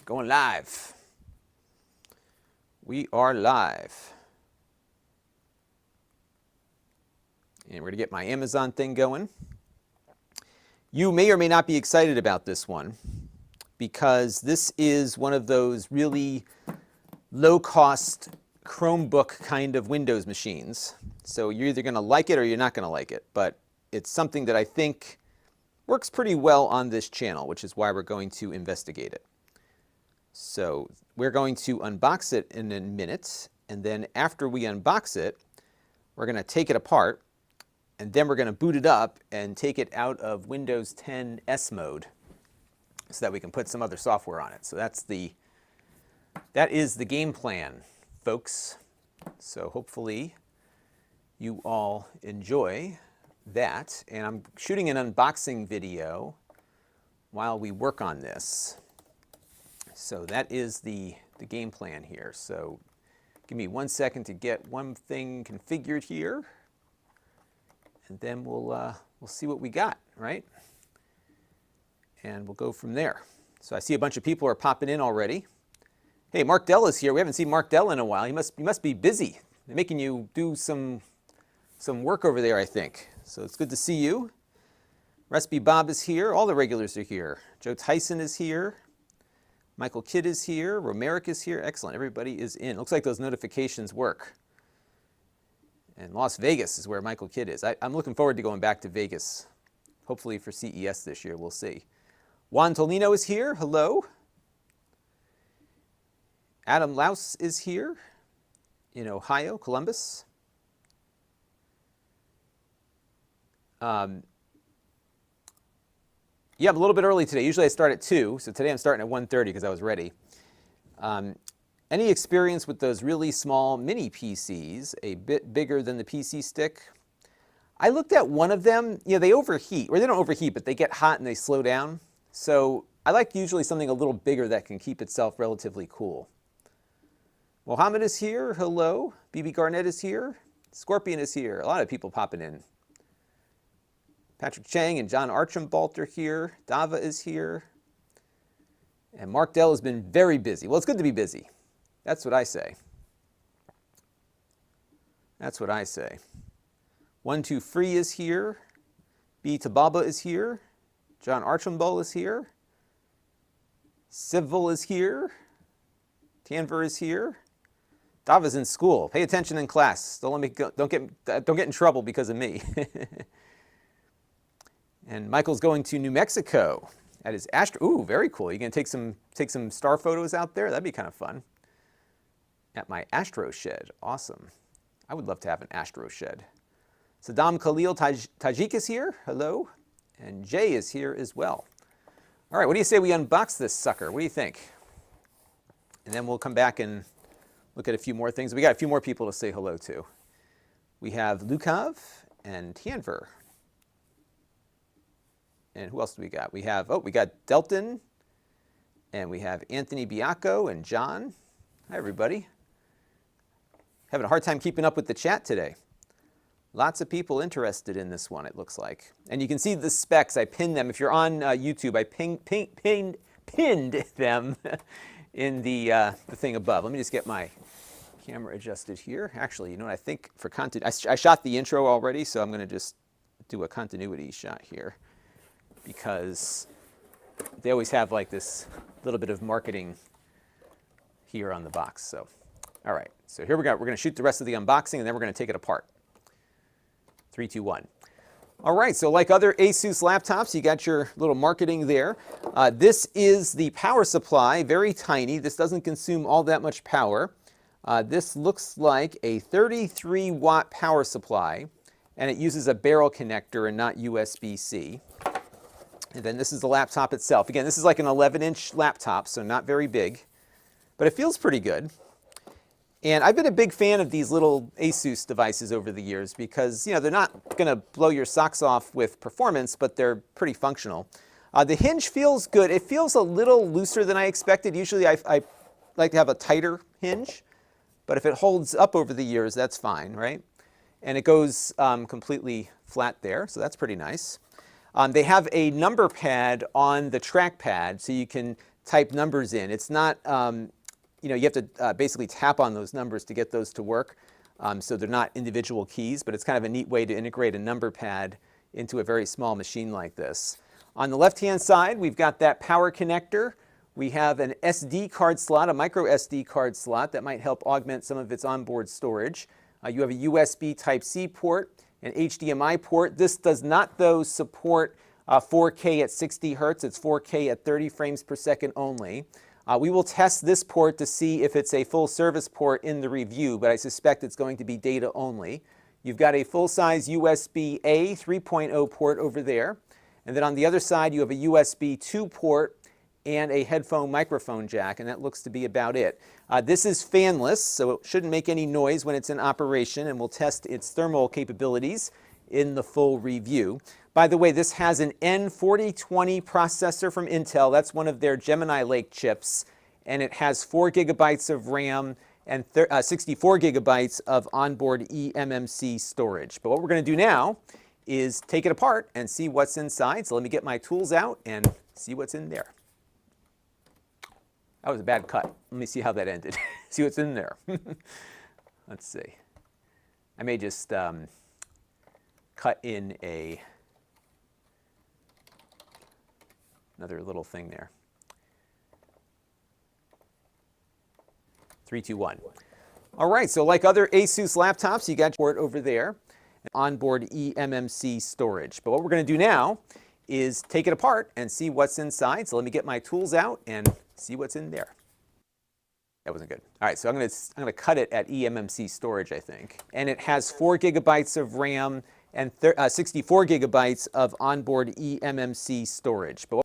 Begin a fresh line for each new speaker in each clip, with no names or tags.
Going live. We are live. And we're going to get my Amazon thing going. You may or may not be excited about this one because this is one of those really low-cost Chromebook kind of Windows machines. So you're either going to like it or you're not going to like it. But it's something that I think works pretty well on this channel, which is why we're going to investigate it. So we're going to unbox it in a minute, and then after we unbox it, we're going to take it apart, and then we're going to boot it up and take it out of Windows 10 S mode so that we can put some other software on it. So that is the game plan, folks. So hopefully you all enjoy that. And I'm shooting an unboxing video while we work on this. So that is the game plan here. So give me 1 second to get one thing configured here, and then we'll see what we got, right? And we'll go from there. So I see a bunch of people are popping in already. Hey, Mark Dell is here. We haven't seen Mark Dell in a while. You must be busy. They're making you do some work over there, I think. So it's good to see you. Recipe Bob is here. All the regulars are here. Joe Tyson is here. Michael Kidd is here. Romeric is here. Excellent. Everybody is in. Looks like those notifications work. And Las Vegas is where Michael Kidd is. I'm looking forward to going back to Vegas, hopefully for CES this year. We'll see. Juan Tolino is here. Hello. Adam Laus is here in Ohio, Columbus. Yeah, I'm a little bit early today. Usually I start at 2, so today I'm starting at 1:30 because I was ready. Any experience with those really small mini PCs, a bit bigger than the PC stick? I looked at one of them. You know, they overheat, or they don't overheat, but they get hot and they slow down. So I like usually something a little bigger that can keep itself relatively cool. Mohammed is here. Hello. BB Garnett is here. Scorpion is here. A lot of people popping in. Patrick Chang and John Archambault are here. Dava is here. And Mark Dell has been very busy. Well, it's good to be busy. That's what I say. That's what I say. 1-2 Free is here. B Tababa is here. John Archambault is here. Civil is here. Tanver is here. Dava's in school. Pay attention in class. Don't get in trouble because of me. And Michael's going to New Mexico at his Astro. Ooh, very cool. You gonna take some star photos out there? That'd be kind of fun. At my Astro shed. Awesome. I would love to have an Astro shed. Saddam Khalil Tajik is here. Hello. And Jay is here as well. All right, what do you say we unbox this sucker? What do you think? And then we'll come back and look at a few more things. We got a few more people to say hello to. We have Lukov and Tanver. And who else do we got? We got Delton, and we have Anthony Biacco and John. Hi, everybody. Having a hard time keeping up with the chat today. Lots of people interested in this one, it looks like. And you can see the specs. I pinned them. If you're on YouTube, I pinned them in the thing above. Let me just get my camera adjusted here. Actually, you know what I think for content, I shot the intro already, so I'm going to just do a continuity shot here, because they always have like this little bit of marketing here on the box. So, all right, so here we go. We're going to shoot the rest of the unboxing, and then we're going to take it apart. 3, 2, 1. All right, so like other Asus laptops, you got your little marketing there. This is the power supply, very tiny. This doesn't consume all that much power. This looks like a 33-watt power supply, and it uses a barrel connector and not USB-C. And then this is the laptop itself. Again, this is like an 11-inch laptop, so not very big, but it feels pretty good. And I've been a big fan of these little Asus devices over the years because, you know, they're not going to blow your socks off with performance, but they're pretty functional. The hinge feels good. It feels a little looser than I expected. Usually I like to have a tighter hinge, but if it holds up over the years, that's fine, right? And it goes completely flat there, so that's pretty nice. They have a number pad on the trackpad, so you can type numbers in. It's not, you know, you have to basically tap on those numbers to get those to work. So they're not individual keys, but it's kind of a neat way to integrate a number pad into a very small machine like this. On the left-hand side, we've got that power connector. We have an SD card slot, a micro SD card slot that might help augment some of its onboard storage. You have a USB Type-C port, an HDMI port. This does not, though, support 4K at 60 Hertz. It's 4K at 30 frames per second only. We will test this port to see if it's a full service port in the review, but I suspect it's going to be data only. You've got a full-size USB-A 3.0 port over there. And then on the other side, you have a USB 2 port and a headphone microphone jack, and that looks to be about it. This is fanless, so it shouldn't make any noise when it's in operation, and we'll test its thermal capabilities in the full review. By the way, this has an N4020 processor from Intel. That's one of their Gemini Lake chips, and it has 4 gigabytes of RAM and 64 gigabytes of onboard eMMC storage. But what we're going to do now is take it apart and see what's inside. So let me get my tools out and see what's in there. That was a bad cut. Let me see how that ended. See what's in there. Let's see. I may just cut in another little thing there. 3, 2, 1. All right, so like other Asus laptops, you got port over there, onboard eMMC storage. But what we're going to do now is take it apart and see what's inside. So let me get my tools out and see what's in there. That wasn't good. All right, so I'm going to cut it at eMMC storage, I think. And it has 4 gigabytes of RAM and 64 gigabytes of onboard eMMC storage. But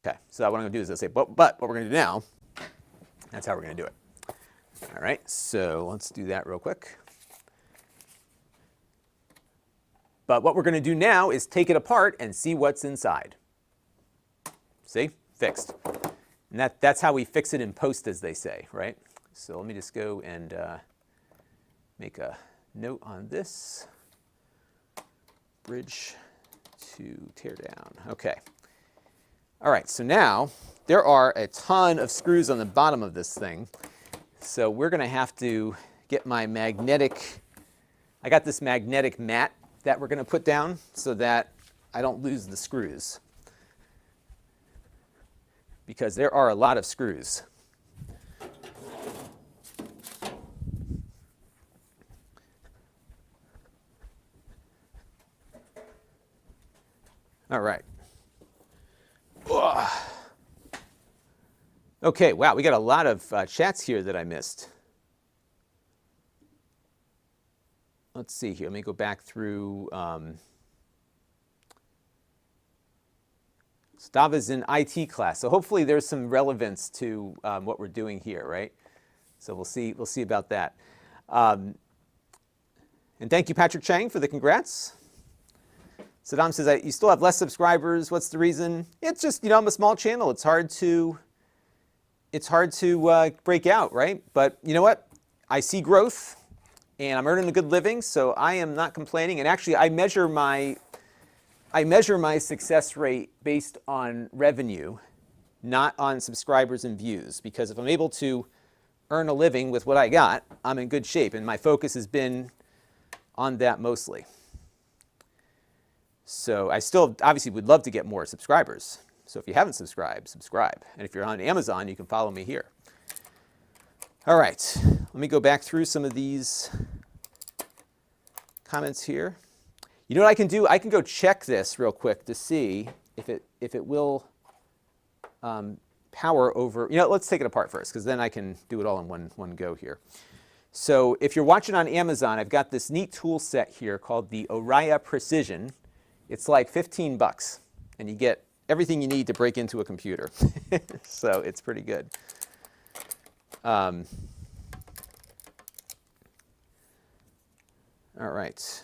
okay, so what I'm going to do is I'll say, but what we're going to do now, that's how we're going to do it. All right, so let's do that real quick. But what we're going to do now is take it apart and see what's inside. See? Fixed. And that's how we fix it in post, as they say, right? So let me just go and make a note on this. Bridge to tear down. Okay. All right, so now there are a ton of screws on the bottom of this thing. So we're going to have to get my magnetic, I got this magnetic mat that we're going to put down so that I don't lose the screws, because there are a lot of screws. All right. Ugh. Okay, wow, we got a lot of chats here that I missed. Let's see here. Let me go back through. Stava's in IT class, so hopefully there's some relevance to what we're doing here, right? So we'll see about that. And thank you, Patrick Chang, for the congrats. Saddam says, you still have less subscribers. What's the reason? It's just, you know, I'm a small channel. It's hard to break out, right? But you know what? I see growth, and I'm earning a good living, so I am not complaining. And actually, I measure my success rate based on revenue, not on subscribers and views. Because if I'm able to earn a living with what I got, I'm in good shape. And my focus has been on that mostly. So I still obviously would love to get more subscribers. So if you haven't subscribed, subscribe. And if you're on Amazon, you can follow me here. All right, let me go back through some of these comments here. You know what I can do? I can go check this real quick to see if it will power over. You know, let's take it apart first, because then I can do it all in one go here. So if you're watching on Amazon, I've got this neat tool set here called the Oriya Precision. It's like 15 bucks, and you get everything you need to break into a computer. So it's pretty good. All right.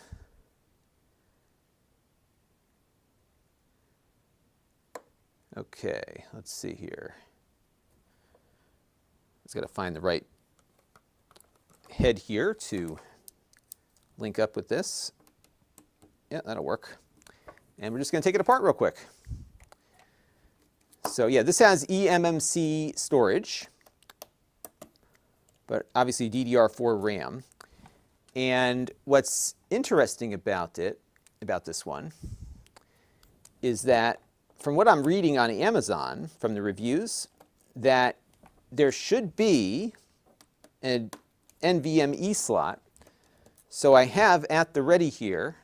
Okay, let's see here. Just got to find the right head here to link up with this. Yeah, that'll work. And we're just going to take it apart real quick. So yeah, this has eMMC storage, but obviously DDR4 RAM. And what's interesting about this one, is that from what I'm reading on Amazon, from the reviews, that there should be an NVMe slot. So I have at the ready here,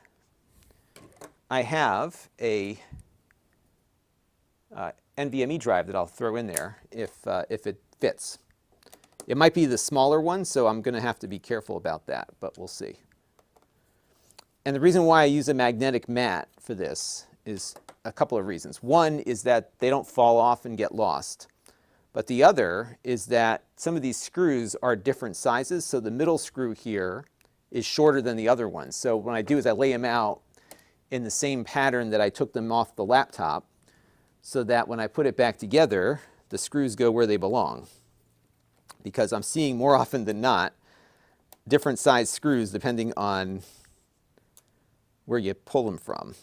I have a NVMe drive that I'll throw in there if it fits. It might be the smaller one, so I'm going to have to be careful about that, but we'll see. And the reason why I use a magnetic mat for this is a couple of reasons. One is that they don't fall off and get lost. But the other is that some of these screws are different sizes, so the middle screw here is shorter than the other ones. So what I do is I lay them out in the same pattern that I took them off the laptop, so that when I put it back together, the screws go where they belong. Because I'm seeing more often than not different size screws depending on where you pull them from.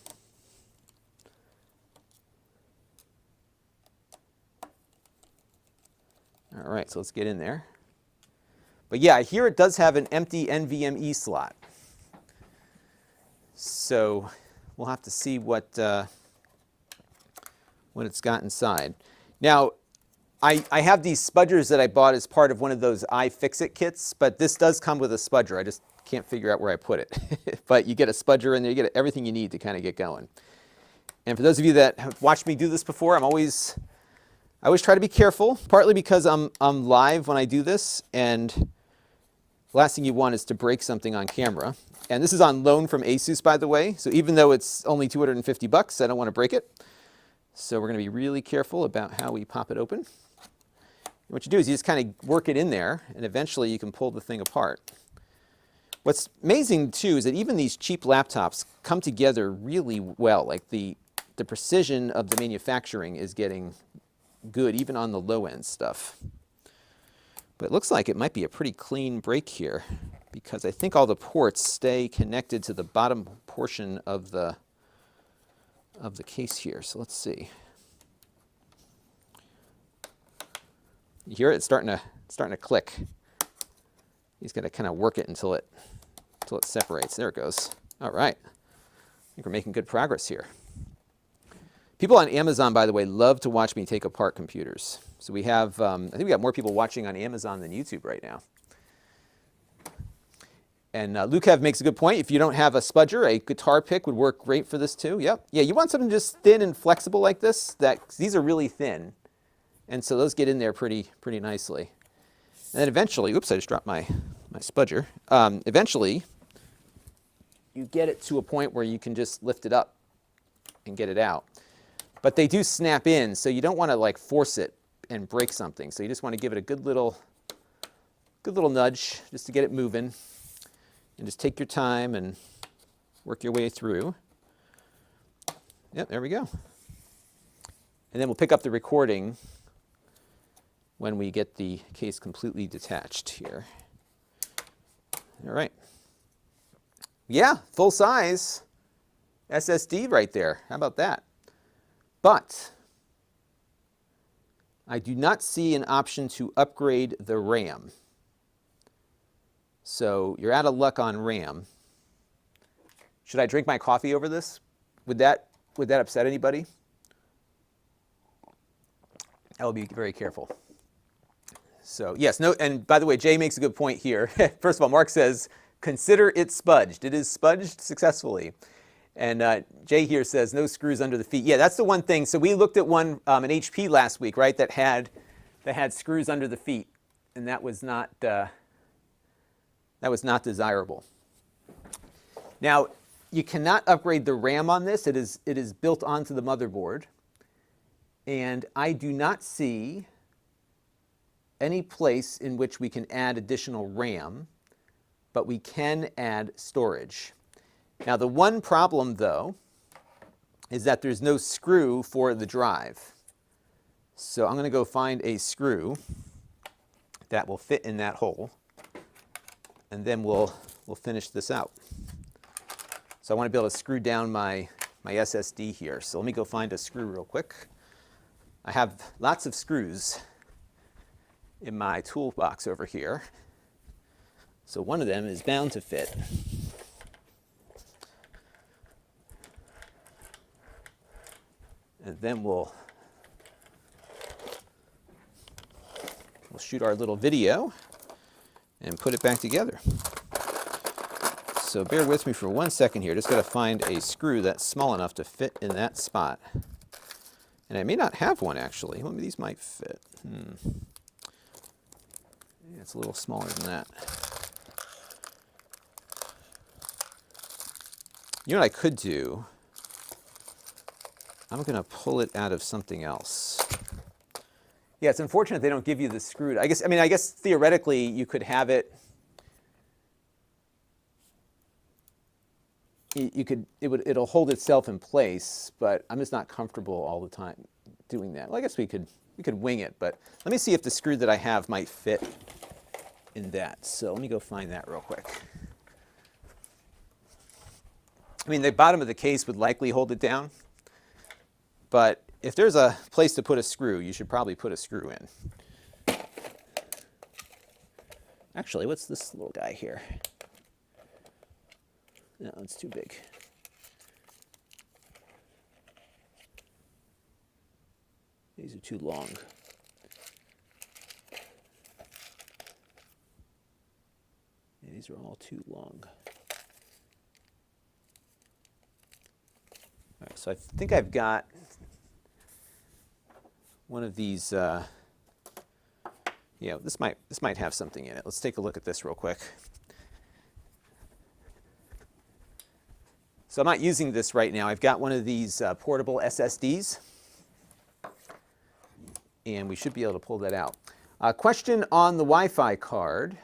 All right, so let's get in there. But yeah, here it does have an empty NVMe slot. So we'll have to see what it's got inside. Now, I have these spudgers that I bought as part of one of those iFixit kits, but this does come with a spudger. I just can't figure out where I put it. But you get a spudger in there, you get everything you need to kind of get going. And for those of you that have watched me do this before, I always try to be careful, partly because I'm live when I do this, and the last thing you want is to break something on camera. And this is on loan from Asus, by the way, so even though it's only 250 bucks, I don't want to break it. So we're going to be really careful about how we pop it open. And what you do is you just kind of work it in there, and eventually you can pull the thing apart. What's amazing, too, is that even these cheap laptops come together really well. Like the precision of the manufacturing is getting good, even on the low-end stuff. But it looks like it might be a pretty clean break here, because I think all the ports stay connected to the bottom portion of the case here. So let's see. You hear it? It's starting to click. He's got to kind of work it until it separates. There it goes. All right. I think we're making good progress here. People on Amazon, by the way, love to watch me take apart computers. So we have, I think we got more people watching on Amazon than YouTube right now. And Lukev makes a good point. If you don't have a spudger, a guitar pick would work great for this too. Yep. Yeah, you want something just thin and flexible like this. These are really thin. And so those get in there pretty nicely. And then eventually, oops, I just dropped my spudger. Eventually, you get it to a point where you can just lift it up and get it out. But they do snap in, so you don't want to like force it and break something. So you just want to give it a good little nudge just to get it moving. And just take your time and work your way through. Yep, there we go. And then we'll pick up the recording when we get the case completely detached here. All right. Yeah, full size SSD right there. How about that? But I do not see an option to upgrade the RAM. So you're out of luck on RAM. Should I drink my coffee over this? Would that upset anybody? I will be very careful. So yes, no, and by the way, Jay makes a good point here. First of all, Mark says, consider it spudged. It is spudged successfully. And Jay here says, no screws under the feet. Yeah, that's the one thing. So we looked at one, an HP last week, right, that had screws under the feet, and that was not desirable. Now, you cannot upgrade the RAM on this. It is built onto the motherboard. And I do not see any place in which we can add additional RAM, but we can add storage. Now, the one problem, though, is that there's no screw for the drive. So I'm going to go find a screw that will fit in that hole, and then we'll finish this out. So I want to be able to screw down my SSD here. So let me go find a screw real quick. I have lots of screws in my toolbox over here. So one of them is bound to fit. And then we'll shoot our little video and put it back together. So bear with me for 1 second here. Just got to find a screw that's small enough to fit in that spot. And I may not have one actually. Well, maybe these might fit. Yeah, it's a little smaller than that. You know what I could do? I'm going to pull it out of something else. Yeah, it's unfortunate they don't give you the screw. I guess theoretically you could have it. It'll hold itself in place, but I'm just not comfortable all the time doing that. Well, I guess we could wing it, but let me see if the screw that I have might fit in that. So let me go find that real quick. I mean, the bottom of the case would likely hold it down, but if there's a place to put a screw, you should probably put a screw in. Actually, what's this little guy here? No, it's too big. These are too long. Yeah, these are all too long. All right, so I think I've got one of these. Yeah, this might have something in it. Let's take a look at this real quick. So I'm not using this right now. I've got one of these portable SSDs, and we should be able to pull that out. Question on the Wi-Fi card.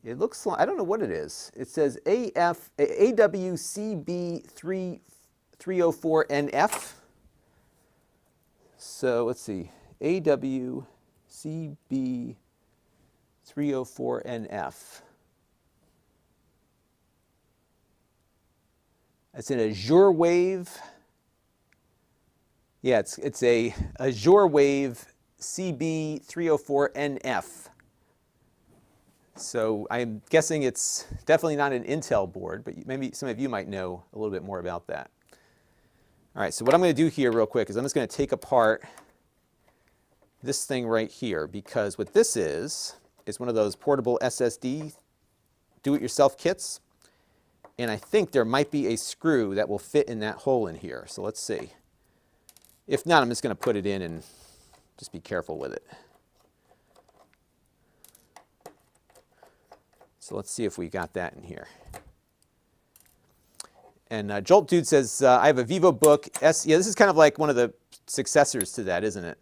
It looks like, I don't know what it is. It says AWCB304NF. So let's see, AWCB304NF. It's an Azure Wave. Yeah, it's a Azure Wave CB304NF. So I'm guessing it's definitely not an Intel board, but maybe some of you might know a little bit more about that. All right, so what I'm going to do here real quick is I'm just going to take apart this thing right here, because what this is one of those portable SSD do-it-yourself kits. And I think there might be a screw that will fit in that hole in here. So let's see. If not, I'm just going to put it in and just be careful with it. So let's see if we got that in here. And Jolt Dude says, I have a VivoBook S. Yeah, this is kind of like one of the successors to that, isn't it?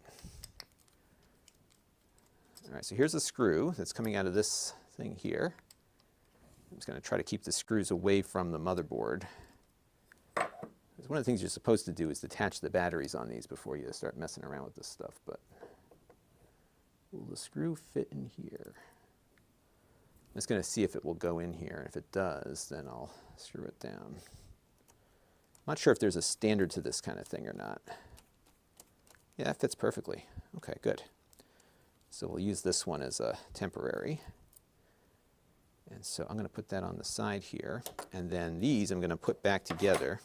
All right, so here's a screw that's coming out of this thing here. I'm just going to try to keep the screws away from the motherboard. One of the things you're supposed to do is detach the batteries on these before you start messing around with this stuff. But will the screw fit in here? I'm just going to see if it will go in here. If it does, then I'll screw it down. I'm not sure if there's a standard to this kind of thing or not. Yeah, it fits perfectly. Okay, good. So we'll use this one as a temporary. And so I'm going to put that on the side here. And then these I'm going to put back together.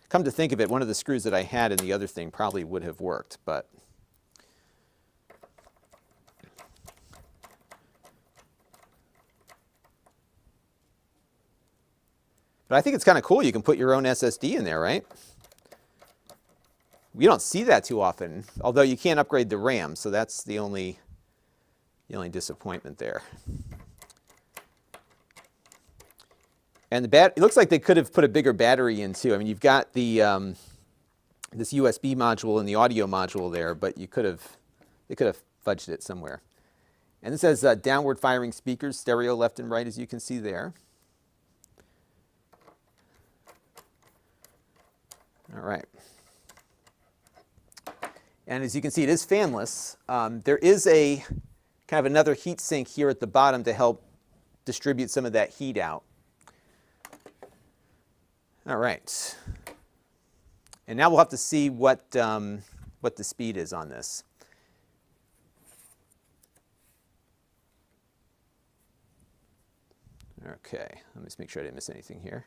Come to think of it, one of the screws that I had in the other thing probably would have worked, but I think it's kind of cool. You can put your own SSD in there, right? We don't see that too often, although you can't upgrade the RAM, so that's the only disappointment there. And it looks like they could have put a bigger battery in too. I mean, you've got the this USB module and the audio module there, but they could have fudged it somewhere. And this has downward firing speakers, stereo left and right, as you can see there. All right. And as you can see, it is fanless. There is a kind of another heat sink here at the bottom to help distribute some of that heat out. All right. And now we'll have to see what what the speed is on this. Okay, let me just make sure I didn't miss anything here.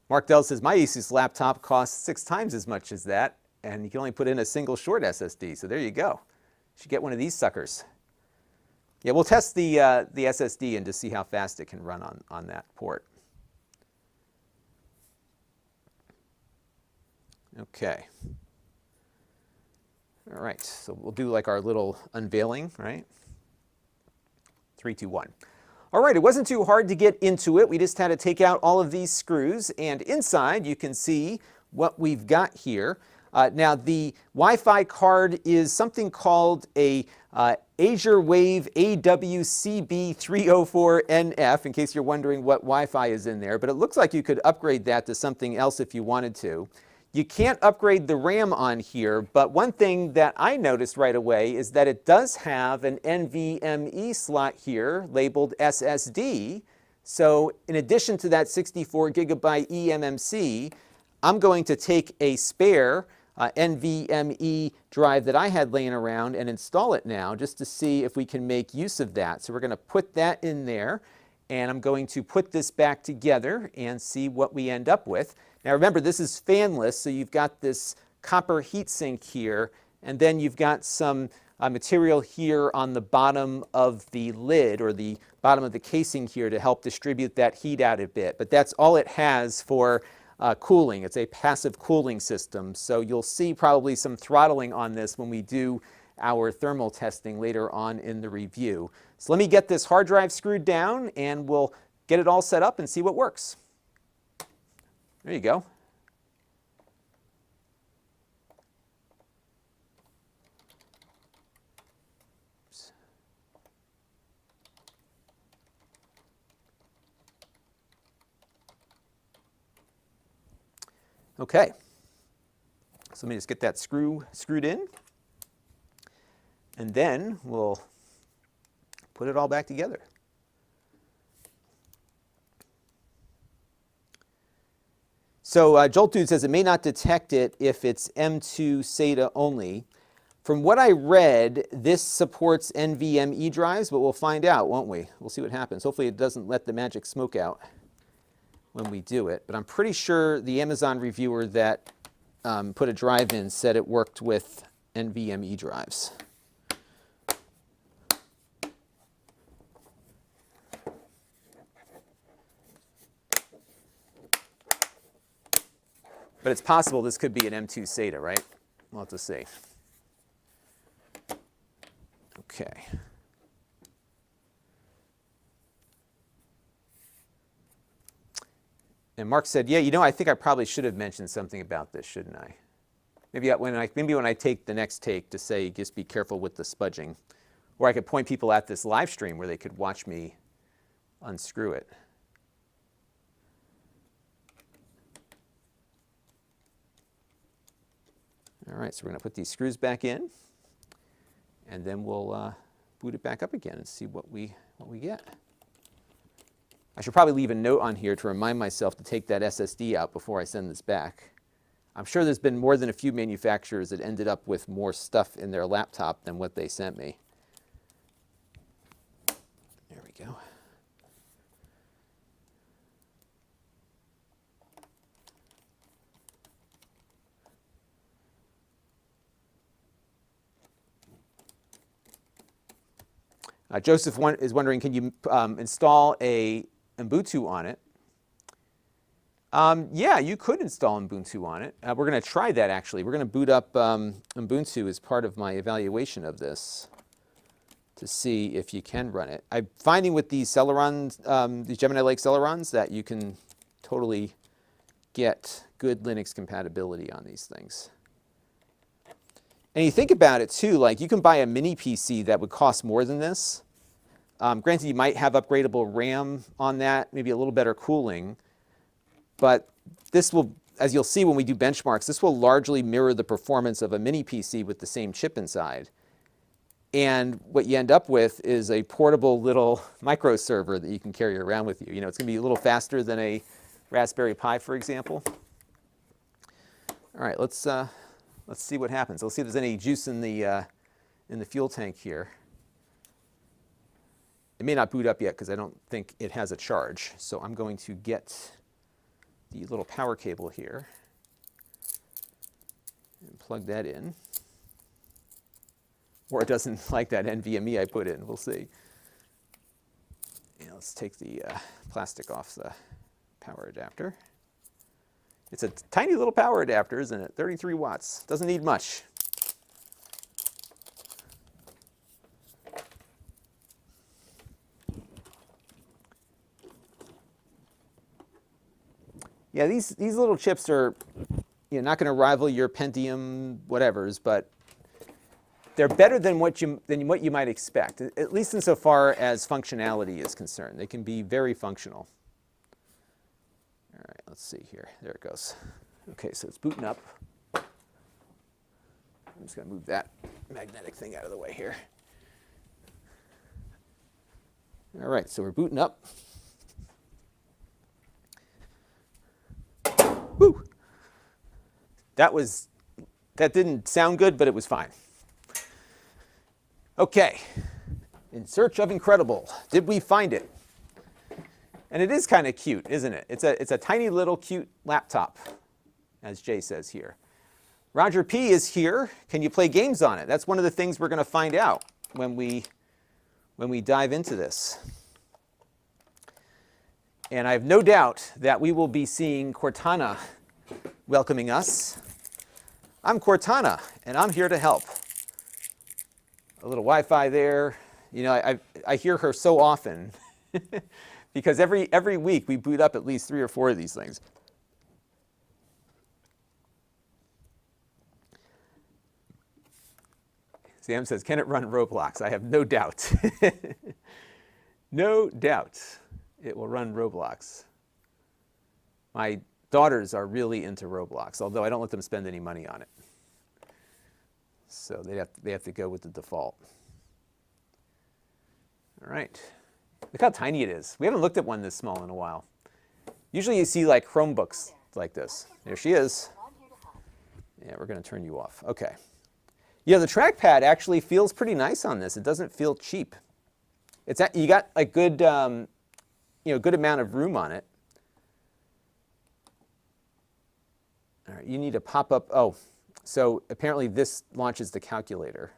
Mark Dell says, my Asus laptop costs 6 times as much as that, and you can only put in a single short SSD. So there you go. You should get one of these suckers. Yeah, we'll test the SSD and just see how fast it can run on that port. Okay. All right, so we'll do like our little unveiling, right? 3, 2, 1. All right, it wasn't too hard to get into it. We just had to take out all of these screws, and inside you can see what we've got here. Now, the Wi-Fi card is something called a AsiaWave AWCB304NF, in case you're wondering what Wi-Fi is in there, but it looks like you could upgrade that to something else if you wanted to. You can't upgrade the RAM on here, but one thing that I noticed right away is that it does have an NVMe slot here labeled SSD. So in addition to that 64 gigabyte eMMC, I'm going to take a spare NVMe drive that I had laying around and install it now just to see if we can make use of that. So we're going to put that in there, and I'm going to put this back together and see what we end up with. Now remember, this is fanless, so you've got this copper heatsink here, and then you've got some material here on the bottom of the lid, or the bottom of the casing here, to help distribute that heat out a bit. But that's all it has for cooling. It's a passive cooling system, so you'll see probably some throttling on this when we do our thermal testing later on in the review. So let me get this hard drive screwed down, and we'll get it all set up and see what works. There you go. Oops. Okay. So let me just get that screwed in, and then we'll put it all back together. So Jolt Dude says it may not detect it if it's M2 SATA only. From what I read, this supports NVMe drives, but we'll find out, won't we? We'll see what happens. Hopefully it doesn't let the magic smoke out when we do it. But I'm pretty sure the Amazon reviewer that put a drive in said it worked with NVMe drives. But it's possible this could be an M2 SATA, right? We'll have to see. Okay. And Mark said, yeah, you know, I think I probably should have mentioned something about this, shouldn't I? Maybe when I take the next take to say, just be careful with the spudging. Or I could point people at this live stream where they could watch me unscrew it. All right, so we're going to put these screws back in, and then we'll boot it back up again and see what we get. I should probably leave a note on here to remind myself to take that SSD out before I send this back. I'm sure there's been more than a few manufacturers that ended up with more stuff in their laptop than what they sent me. There we go. Joseph is wondering, can you install a Ubuntu on it? Yeah, you could install Ubuntu on it. We're going to try that, actually. We're going to boot up Ubuntu as part of my evaluation of this to see if you can run it. I'm finding with these Celerons, these Gemini Lake Celerons, that you can totally get good Linux compatibility on these things. And you think about it too, like you can buy a mini PC that would cost more than this. Granted, you might have upgradable RAM on that, maybe a little better cooling, but this will, as you'll see when we do benchmarks, this will largely mirror the performance of a mini PC with the same chip inside. And what you end up with is a portable little micro server that you can carry around with you. You know, it's going to be a little faster than a Raspberry Pi, for example. All right, let's Let's see what happens. Let's see if there's any juice in the fuel tank here. It may not boot up yet because I don't think it has a charge. So I'm going to get the little power cable here and plug that in. Or it doesn't like that NVMe I put in. We'll see. And let's take the plastic off the power adapter. It's a tiny little power adapter, isn't it? 33 watts. Doesn't need much. Yeah, these little chips are, not going to rival your Pentium whatevers, but they're better than what you might expect, at least insofar as functionality is concerned. They can be very functional. All right, let's see here. There it goes. Okay, so it's booting up. I'm just going to move that magnetic thing out of the way here. All right, so we're booting up. Woo! That didn't sound good, but it was fine. Okay, in search of incredible. Did we find it? And it is kind of cute, isn't it? It's a tiny little cute laptop, as Jay says here. Roger P is here. Can you play games on it? That's one of the things we're going to find out when we dive into this. And I have no doubt that we will be seeing Cortana welcoming us. I'm Cortana, and I'm here to help. A little Wi-Fi there. I hear her so often because every week we boot up at least 3 or 4 of these things. Sam says, can it run Roblox? I have no doubt. No doubt it will run Roblox. My daughters are really into Roblox, although I don't let them spend any money on it. So they have to go with the default. All right. Look how tiny it is. We haven't looked at one this small in a while. Usually you see like Chromebooks like this. There she is. Yeah, we're going to turn you off. Okay. Yeah, the trackpad actually feels pretty nice on this. It doesn't feel cheap. You got a good, good amount of room on it. All right, you need to pop up. Oh, so apparently this launches the calculator.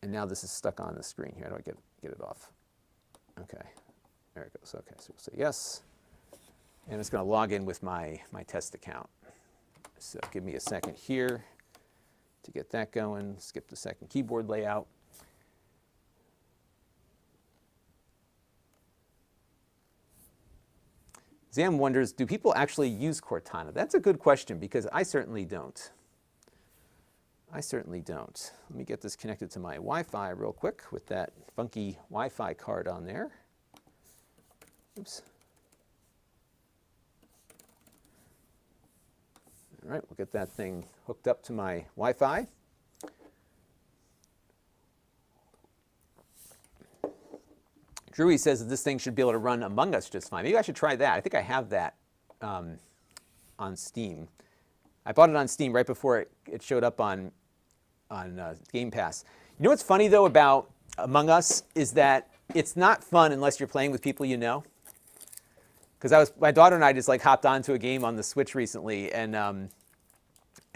And now this is stuck on the screen here. How do I get it off? Okay, there it goes. Okay, so we'll say yes. And it's going to log in with my test account. So give me a second here to get that going. Skip the second keyboard layout. Zam wonders, do people actually use Cortana? That's a good question because I certainly don't. I certainly don't. Let me get this connected to my Wi-Fi real quick with that funky Wi-Fi card on there. Oops. All right, we'll get that thing hooked up to my Wi-Fi. Drewy says that this thing should be able to run Among Us just fine. Maybe I should try that. I think I have that on Steam. I bought it on Steam right before it showed up on Game Pass. You know what's funny, though, about Among Us is that it's not fun unless you're playing with people you know. Because my daughter and I just like hopped onto a game on the Switch recently, and I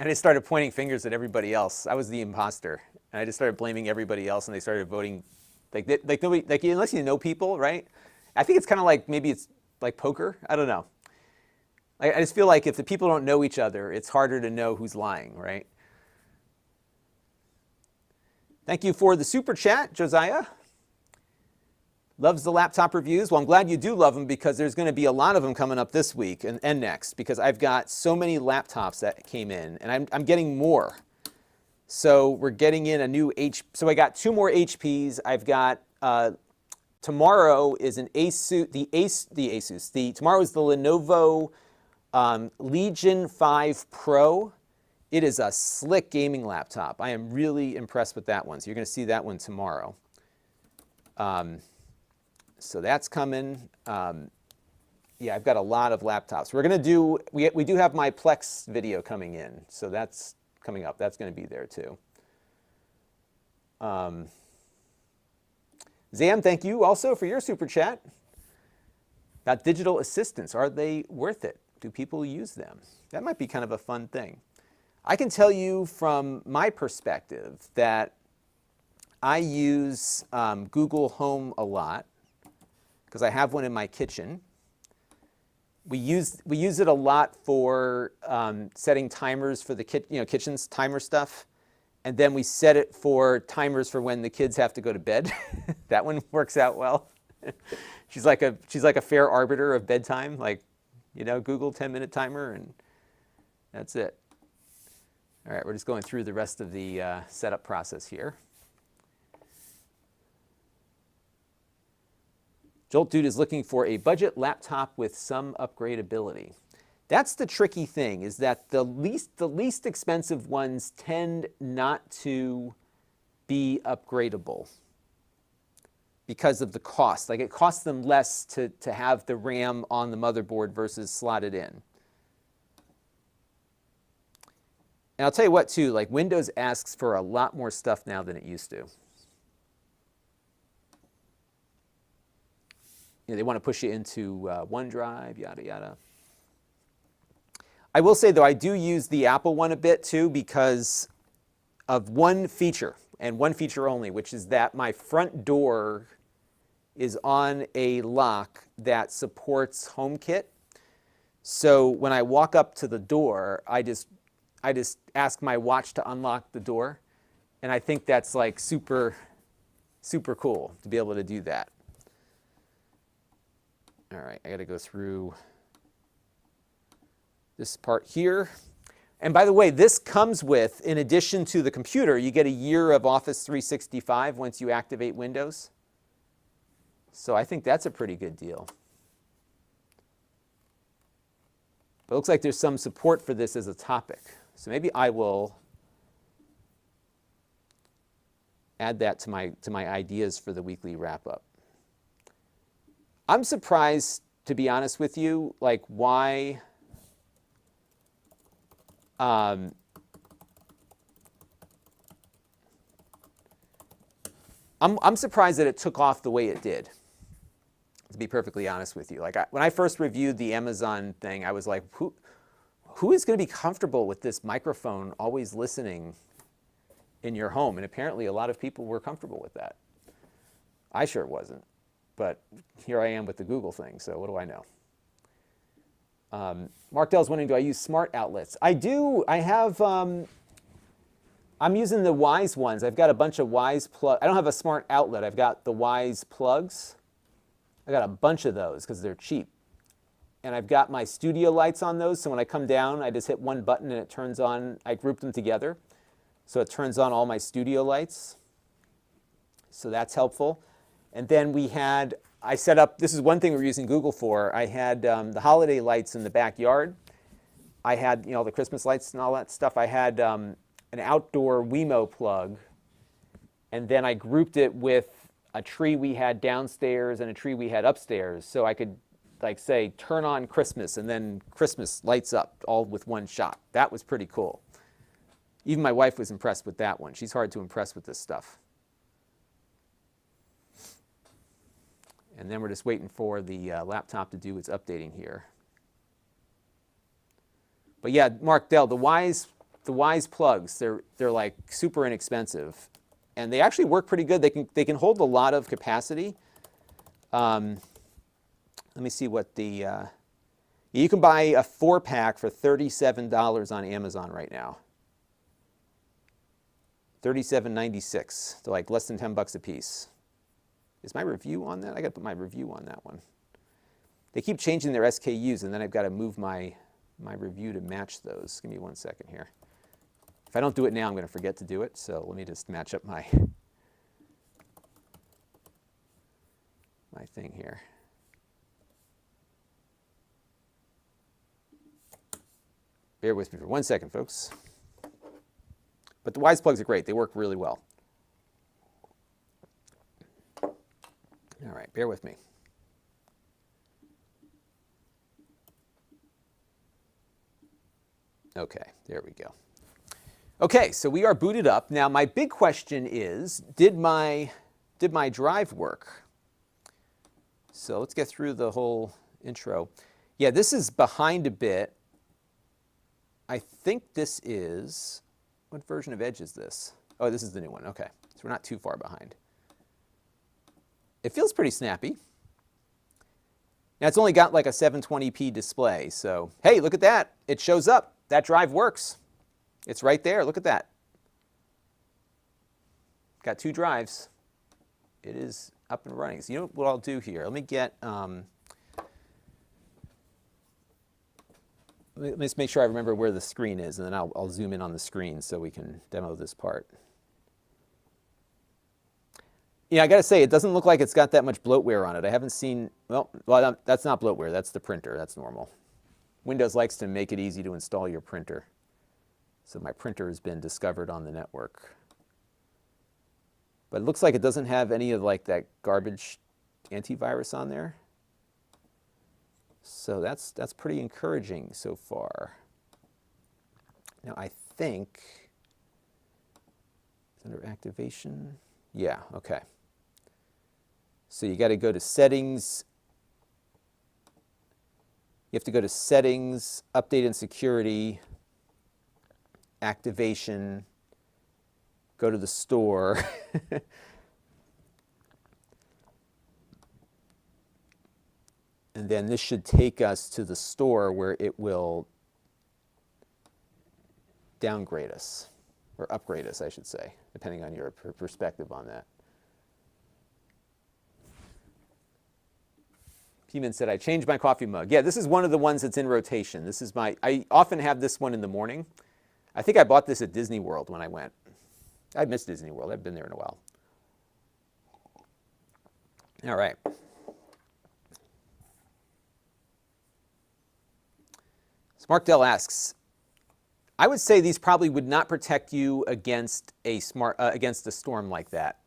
just started pointing fingers at everybody else. I was the imposter, and I just started blaming everybody else, and they started voting. Like nobody, like unless you know people, right? I think it's kind of like maybe it's like poker. I don't know. I just feel like if the people don't know each other, it's harder to know who's lying, right? Thank you for the super chat, Josiah. Loves the laptop reviews. Well, I'm glad you do love them because there's going to be a lot of them coming up this week and next because I've got so many laptops that came in, and I'm getting more. So we're getting in a new so I got 2 more HPs. I've got tomorrow is an Asus. Tomorrow is the Lenovo Legion 5 Pro. It is a slick gaming laptop. I am really impressed with that one. So you're going to see that one tomorrow. So that's coming. Yeah, I've got a lot of laptops. We're going to do, we do have my Plex video coming in, so that's coming up. That's going to be there too. Zam, thank you also for your super chat. About digital assistants, are they worth it? Do people use them? That might be kind of a fun thing. I can tell you from my perspective that I use Google Home a lot because I have one in my kitchen. We use it a lot for setting timers for the kitchen's timer stuff, and then we set it for timers for when the kids have to go to bed. That one works out well. She's like a fair arbiter of bedtime, like, you know, Google 10-minute timer, and that's it. All right, we're just going through the rest of the setup process here. Jolt Dude is looking for a budget laptop with some upgradability. That's the tricky thing, is that the least expensive ones tend not to be upgradable because of the cost. Like, it costs them less to have the RAM on the motherboard versus slotted in. And I'll tell you what too, like, Windows asks for a lot more stuff now than it used to. You know, they want to push you into OneDrive, yada, yada. I will say, though, I do use the Apple one a bit, too, because of one feature, and one feature only, which is that my front door is on a lock that supports HomeKit. So when I walk up to the door, I just ask my watch to unlock the door, and I think that's like super, super cool to be able to do that. All right, I got to go through this part here. And by the way, this comes with, in addition to the computer, you get a year of Office 365 once you activate Windows. So I think that's a pretty good deal. But it looks like there's some support for this as a topic. So maybe I will add that to my ideas for the weekly wrap-up. I'm surprised, to be honest with you, like why I'm surprised that it took off the way it did, to be perfectly honest with you. Like, when I first reviewed the Amazon thing, I was like, who is going to be comfortable with this microphone always listening in your home? And apparently a lot of people were comfortable with that. I sure wasn't. But here I am with the Google thing, so what do I know? Mark Dell's wondering, do I use smart outlets? I do. I have, I'm using the Wise ones. I've got a bunch of Wise plugs. I don't have a smart outlet. I've got the Wise plugs. I got a bunch of those because they're cheap. And I've got my studio lights on those, so when I come down, I just hit one button and it turns on. I group them together, so it turns on all my studio lights. So that's helpful. And then I set up, this is one thing we're using Google for. I had the holiday lights in the backyard. I had, you know, the Christmas lights and all that stuff. I had an outdoor Wemo plug. And then I grouped it with a tree we had downstairs and a tree we had upstairs. So I could, like, say, turn on Christmas, and then Christmas lights up all with one shot. That was pretty cool. Even my wife was impressed with that one. She's hard to impress with this stuff. And then we're just waiting for the laptop to do its updating here. But yeah, Mark Dell, the Wise plugs, they're like super inexpensive, and they actually work pretty good. They can hold a lot of capacity. Let me see what the you can buy a 4-pack for $37 on Amazon right now. $37.96, so like less than $10 a piece. Is my review on that? I got to put my review on that one. They keep changing their SKUs, and then I've got to move my review to match those. Give me 1 second here. If I don't do it now, I'm going to forget to do it, so let me just match up my thing here. Bear with me for 1 second, folks. But the Wise plugs are great. They work really well. All right, bear with me. Okay, there we go. Okay, so we are booted up. Now my big question is, did my drive work? So let's get through the whole intro. Yeah, this is behind a bit. I think this is, what version of Edge is this? Oh, this is the new one. Okay, so we're not too far behind. It feels pretty snappy. Now it's only got like a 720p display, so hey, look at that. It shows up. That drive works. It's right there. Look at that. Got 2 drives. It is up and running. So you know what I'll do here? Let me get, let me just make sure I remember where the screen is, and then I'll zoom in on the screen so we can demo this part. Yeah, I got to say, it doesn't look like it's got that much bloatware on it. I haven't seen, well, that's not bloatware. That's the printer. That's normal. Windows likes to make it easy to install your printer. So my printer has been discovered on the network. But it looks like it doesn't have any of like that garbage antivirus on there. So that's pretty encouraging so far. Now I think it's under activation. Yeah, okay. So you got to go to settings. You have to go to settings, update and security, activation, go to the store. And then this should take us to the store where it will downgrade us, or upgrade us, I should say, depending on your perspective on that. Heeman said, I changed my coffee mug. Yeah, this is one of the ones that's in rotation. This is I often have this one in the morning. I think I bought this at Disney World when I went. I miss Disney World. I've been there in a while. All right. SmartDell asks, I would say these probably would not protect you against a storm like that.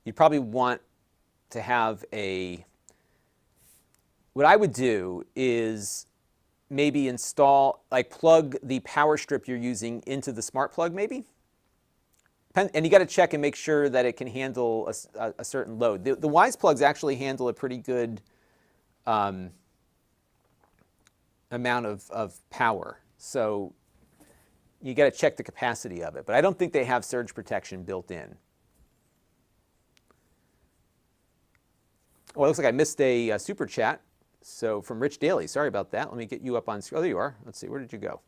You'd probably want to have what I would do is maybe install, like plug the power strip you're using into the smart plug maybe. And you got to check and make sure that it can handle a certain load. The Wise plugs actually handle a pretty good amount of power. So you got to check the capacity of it. But I don't think they have surge protection built in. Oh, it looks like I missed a super chat. So from Rich Daly, sorry about that. Let me get you up on screen. Oh, there you are. Let's see, where did you go?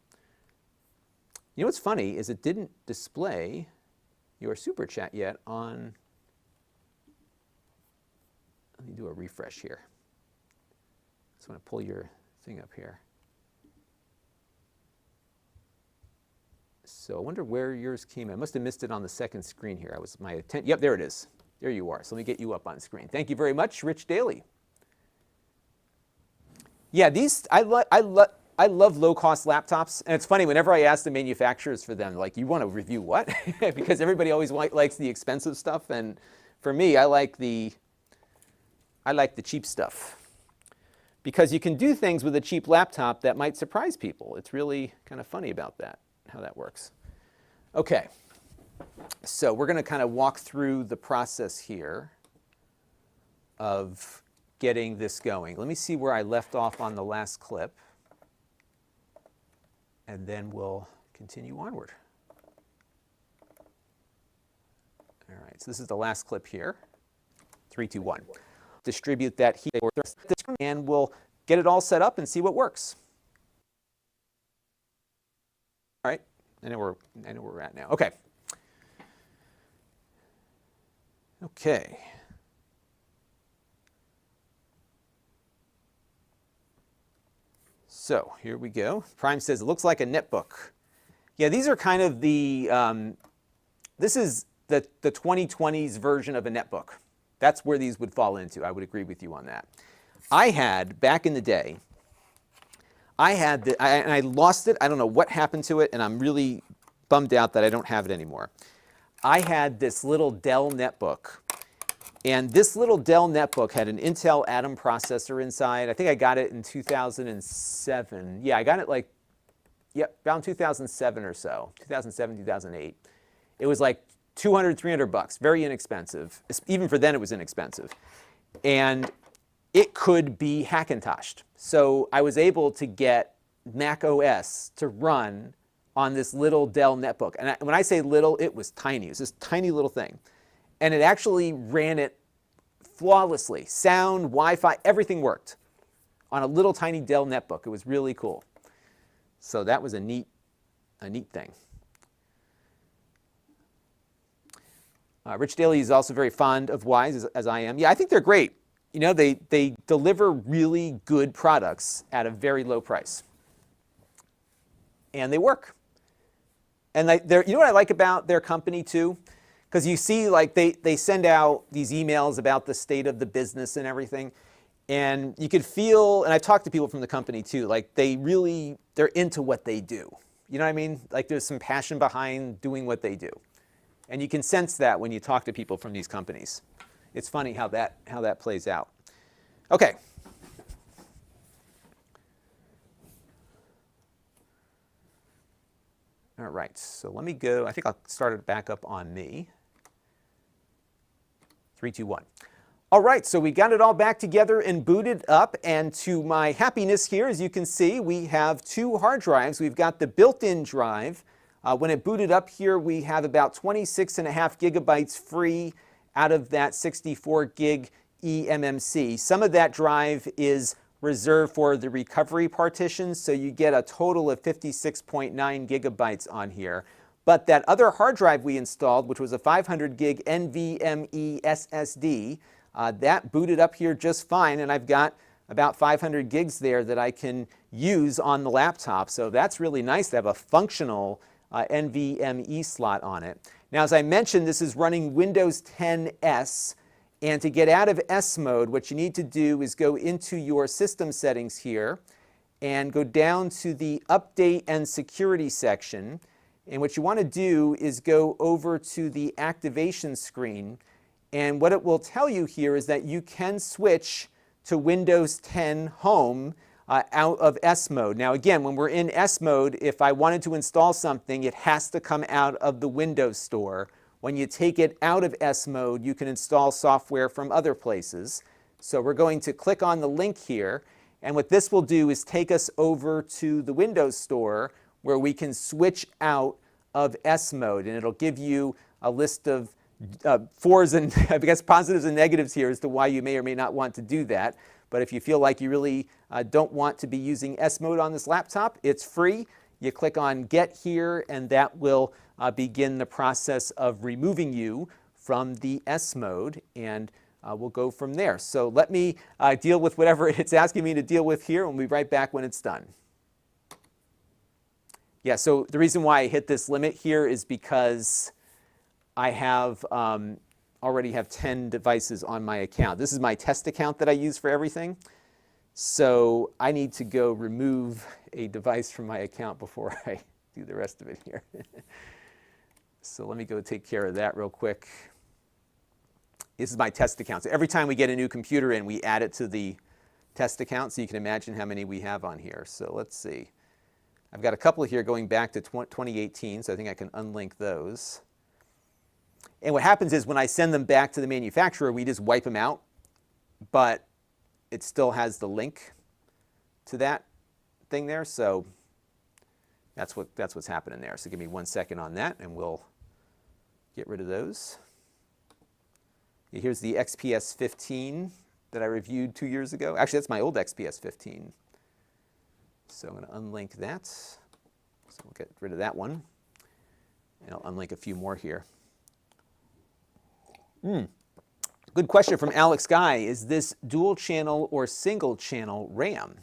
You know what's funny is it didn't display your super chat yet on, let me do a refresh here. Just want to pull your thing up here. So I wonder where yours came in. I must have missed it on the second screen here. Yep, there it is. There you are. So let me get you up on screen. Thank you very much, Rich Daly. Yeah, these, I love low-cost laptops. And it's funny, whenever I ask the manufacturers for them, like, you want to review what? Because everybody always likes the expensive stuff. And for me, I like the cheap stuff. Because you can do things with a cheap laptop that might surprise people. It's really kind of funny about that, how that works. Okay, so we're going to kind of walk through the process here of getting this going. Let me see where I left off on the last clip, and then we'll continue onward. All right, so this is the last clip here. 3, 2, 1. Distribute that here, and we'll get it all set up and see what works. All right, I know where we're at now. Okay. Okay. So here we go. Prime says, it looks like a netbook. Yeah, these are kind of the, this is the 2020s version of a netbook. That's where these would fall into. I would agree with you on that. I had, back in the day, and I lost it. I don't know what happened to it, and I'm really bummed out that I don't have it anymore. I had this little Dell netbook. And this little Dell netbook had an Intel Atom processor inside. I think I got it in 2007. Yeah, I got it like Yep, around 2007 or so, 2007, 2008. It was like 200, 300 bucks, very inexpensive. Even for then, it was inexpensive. And it could be Hackintoshed. So I was able to get Mac OS to run on this little Dell netbook. And when I say little, it was tiny. It was this tiny little thing. And it actually ran it flawlessly. Sound, Wi-Fi, everything worked on a little tiny Dell netbook. It was really cool. So that was a neat thing. Rich Daly is also very fond of Wise, as I am. Yeah, I think they're great. You know, they deliver really good products at a very low price. And they work. And you know what I like about their company too? Because you see, like, they send out these emails about the state of the business and everything. And you could feel, and I've talked to people from the company too, like they're into what they do. You know what I mean? Like there's some passion behind doing what they do. And you can sense that when you talk to people from these companies. It's funny how that plays out. Okay. All right, so let me go. I think I'll start it back up on me. 3, 2, 1. All right, so we got it all back together and booted up. And to my happiness here, as you can see, we have 2 hard drives. We've got the built-in drive. When it booted up here, we have about 26.5 gigabytes free out of that 64 gig eMMC. Some of that drive is reserved for the recovery partitions, so you get a total of 56.9 gigabytes on here. But that other hard drive we installed, which was a 500 gig NVMe SSD, that booted up here just fine, and I've got about 500 gigs there that I can use on the laptop. So that's really nice to have a functional NVMe slot on it. Now, as I mentioned, this is running Windows 10 S. And to get out of S mode, what you need to do is go into your system settings here and go down to the update and security section. And what you want to do is go over to the activation screen. And what it will tell you here is that you can switch to Windows 10 Home out of S mode. Now again, when we're in S mode, if I wanted to install something, it has to come out of the Windows Store. When you take it out of S mode, you can install software from other places. So we're going to click on the link here. And what this will do is take us over to the Windows Store where we can switch out of S mode. And it'll give you a list of fours and, I guess, positives and negatives here as to why you may or may not want to do that. But if you feel like you really don't want to be using S mode on this laptop, it's free. You click on Get here, and that will begin the process of removing you from the S mode, and we'll go from there. So let me deal with whatever it's asking me to deal with here, and we'll be right back when it's done. Yeah, so the reason why I hit this limit here is because I have already have 10 devices on my account. This is my test account that I use for everything. So I need to go remove a device from my account before I do the rest of it here. So let me go take care of that real quick. This is my test account. So every time we get a new computer in, we add it to the test account. So you can imagine how many we have on here. So let's see. I've got a couple here going back to 2018, so I think I can unlink those. And what happens is when I send them back to the manufacturer, we just wipe them out, but it still has the link to that thing there. So that's what's happening there. So give me 1 second on that, and we'll get rid of those. Here's the XPS 15 that I reviewed 2 years ago. Actually, that's my old XPS 15. So I'm going to unlink that. So we'll get rid of that one. And I'll unlink a few more here. Good question from Alex Guy. Is this dual channel or single channel RAM?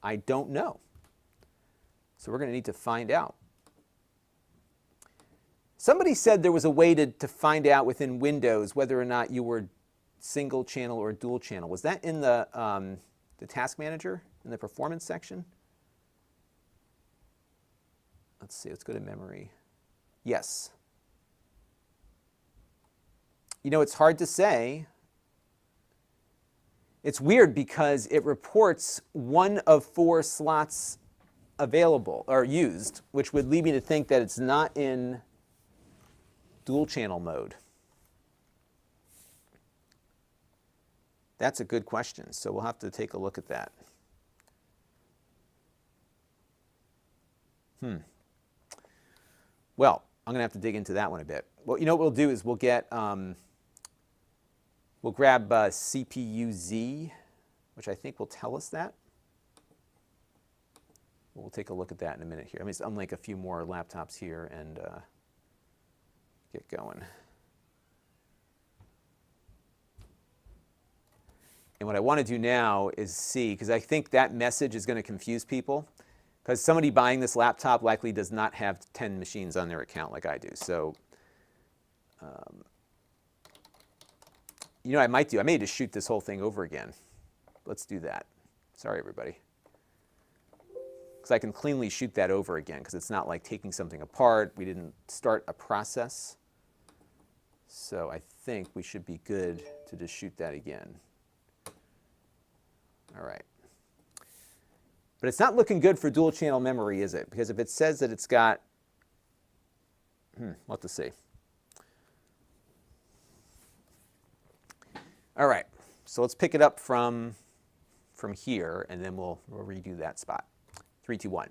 I don't know. So we're going to need to find out. Somebody said there was a way to find out within Windows whether or not you were single channel or dual channel. Was that in the task manager, in the performance section? Let's see, let's go to memory. Yes. You know, it's hard to say. It's weird because it reports 1 of 4 slots available or used, which would lead me to think that it's not in dual channel mode. That's a good question, so we'll have to take a look at that. Well, I'm going to have to dig into that one a bit. Well, you know what we'll do is we'll get, we'll grab CPU-Z, which I think will tell us that. We'll take a look at that in a minute here. I'm just unlink a few more laptops here and get going. And what I want to do now is see, because I think that message is going to confuse people, because somebody buying this laptop likely does not have 10 machines on their account like I do. So, you know what I might do? I may just shoot this whole thing over again. Let's do that. Sorry, everybody. Because I can cleanly shoot that over again, because it's not like taking something apart. We didn't start a process. So I think we should be good to just shoot that again. All right. But it's not looking good for dual channel memory, is it? Because if it says that it's got, we'll have to see. All right, so let's pick it up from here, and then we'll redo that spot. 3, 2, 1.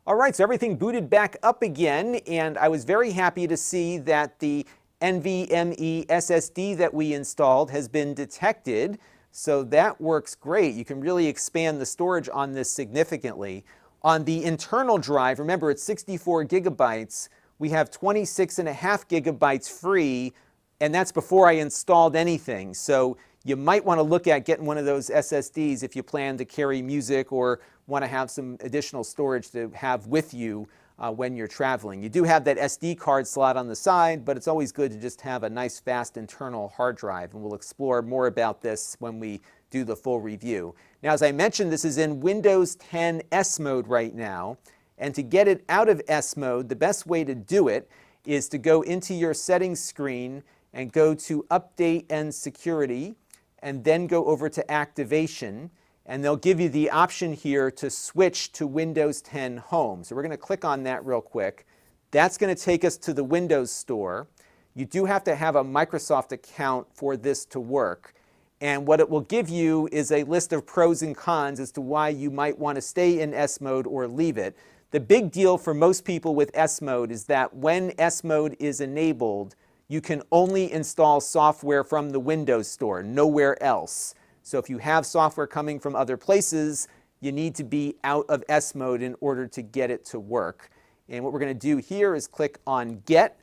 All right, so everything booted back up again, and I was very happy to see that the NVMe SSD that we installed has been detected. So that works great. You can really expand the storage on this significantly. On the internal drive, remember it's 64 gigabytes, we have 26.5 gigabytes free, and that's before I installed anything. So you might want to look at getting one of those SSDs if you plan to carry music or want to have some additional storage to have with you when you're traveling. You do have that SD card slot on the side, but it's always good to just have a nice fast internal hard drive, and we'll explore more about this when we do the full review. Now, as I mentioned, this is in Windows 10 S mode right now, and to get it out of S mode, the best way to do it is to go into your settings screen and go to Update and Security, and then go over to Activation, and they'll give you the option here to switch to Windows 10 Home. So we're going to click on that real quick. That's going to take us to the Windows Store. You do have to have a Microsoft account for this to work. And what it will give you is a list of pros and cons as to why you might want to stay in S mode or leave it. The big deal for most people with S mode is that when S mode is enabled, you can only install software from the Windows Store, nowhere else. So if you have software coming from other places, you need to be out of S mode in order to get it to work. And what we're going to do here is click on Get,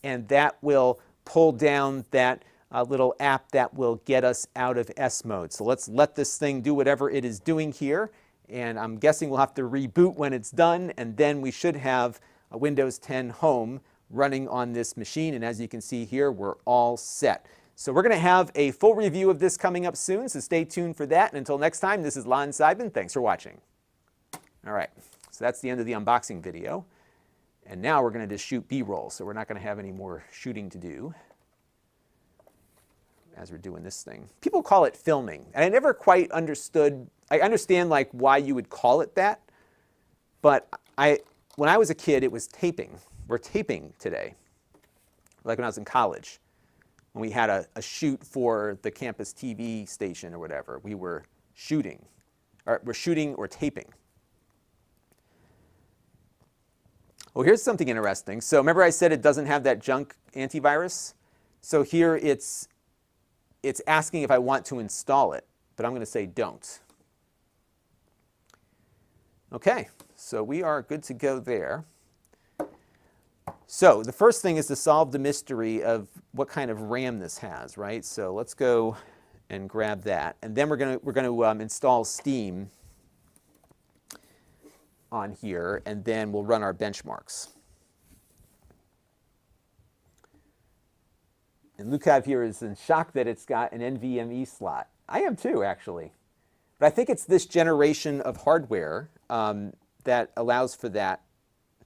and that will pull down that little app that will get us out of S mode. So let's let this thing do whatever it is doing here. And I'm guessing we'll have to reboot when it's done, and then we should have a Windows 10 Home running on this machine. And as you can see here, we're all set. So we're going to have a full review of this coming up soon, so stay tuned for that. And until next time, this is Lon.TV. Thanks for watching. All right, so that's the end of the unboxing video. And now we're going to just shoot B-roll, so we're not going to have any more shooting to do as we're doing this thing. People call it filming, and I never quite understood. I understand like why you would call it that, but when I was a kid, it was taping. We're taping today, like when I was in college. When we had a shoot for the campus TV station or whatever, we were shooting, or we're shooting or taping. Well, here's something interesting. So remember I said it doesn't have that junk antivirus? So here it's asking if I want to install it, but I'm going to say don't. Okay, so we are good to go there. So the first thing is to solve the mystery of what kind of RAM this has, right? So let's go and grab that, and then we're going to install Steam on here, and then we'll run our benchmarks. And Lukav here is in shock that it's got an NVMe slot. I am too, actually. But I think it's this generation of hardware that allows for that